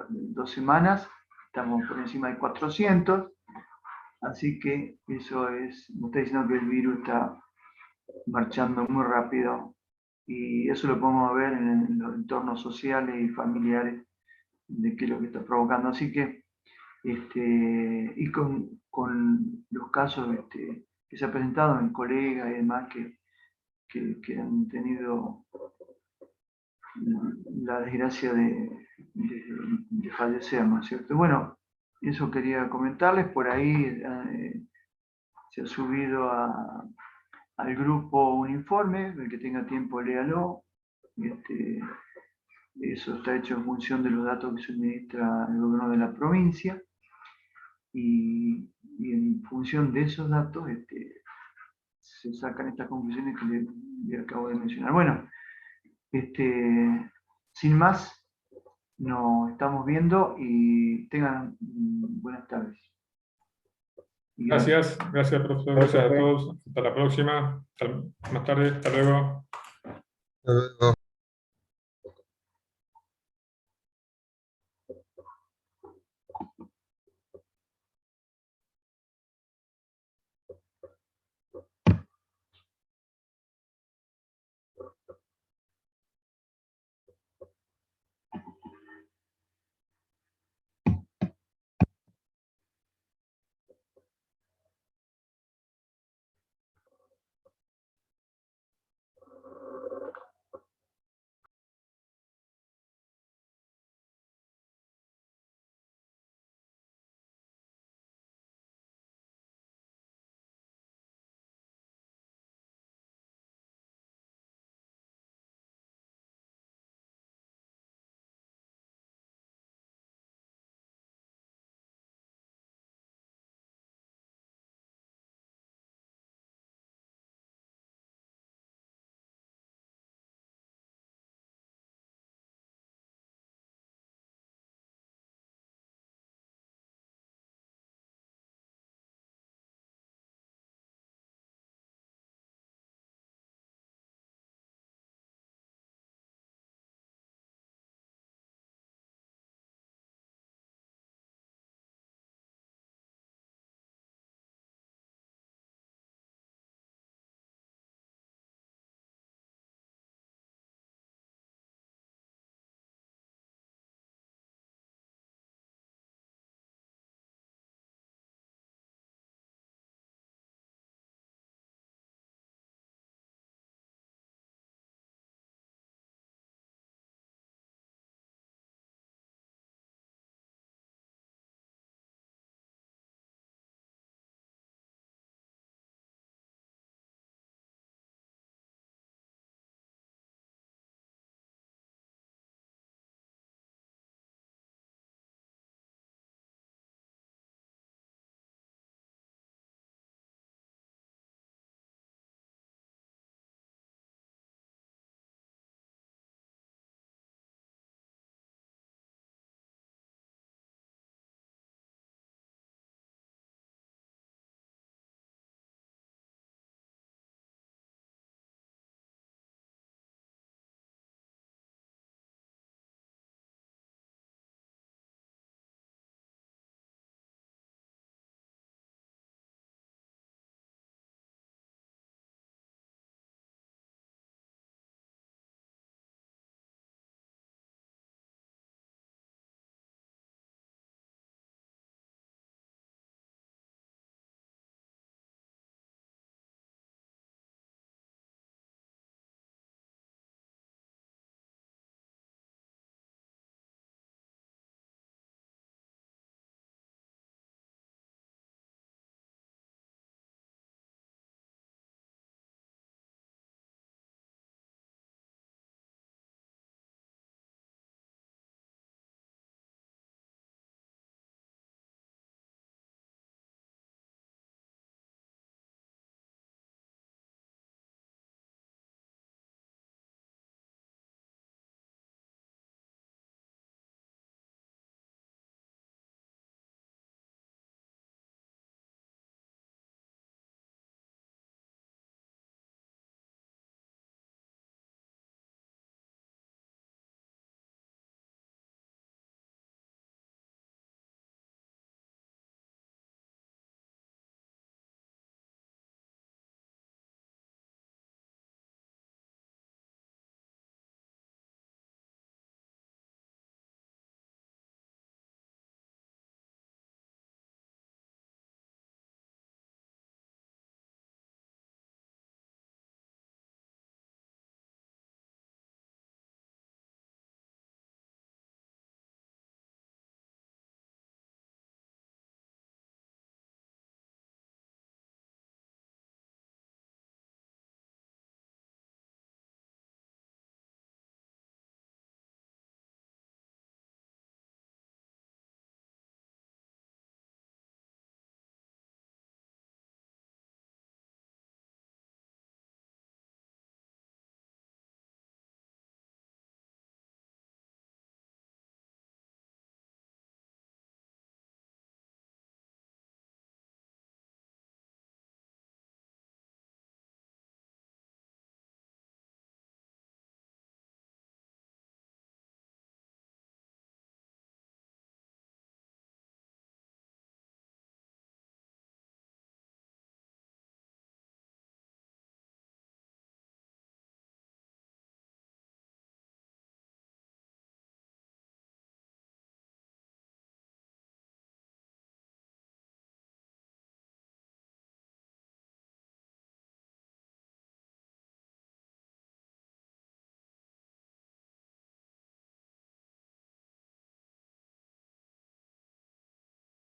2 semanas. Estamos por encima de 400, así que eso me está diciendo que el virus está marchando muy rápido, y eso lo podemos ver en los entornos sociales y familiares de qué es lo que está provocando. Así que, y con los casos que se han presentado en colegas y demás que han tenido la desgracia de fallecer, ¿no es cierto? Bueno, eso quería comentarles. Por ahí se ha subido al grupo un informe, el que tenga tiempo léalo. Eso está hecho en función de los datos que suministra el gobierno de la provincia, y en función de esos datos se sacan estas conclusiones que le acabo de mencionar. Bueno, sin más, nos estamos viendo y tengan buenas tardes. Gracias, profesor. Gracias a todos. Hasta la próxima. Más tarde. Hasta luego. Hasta luego.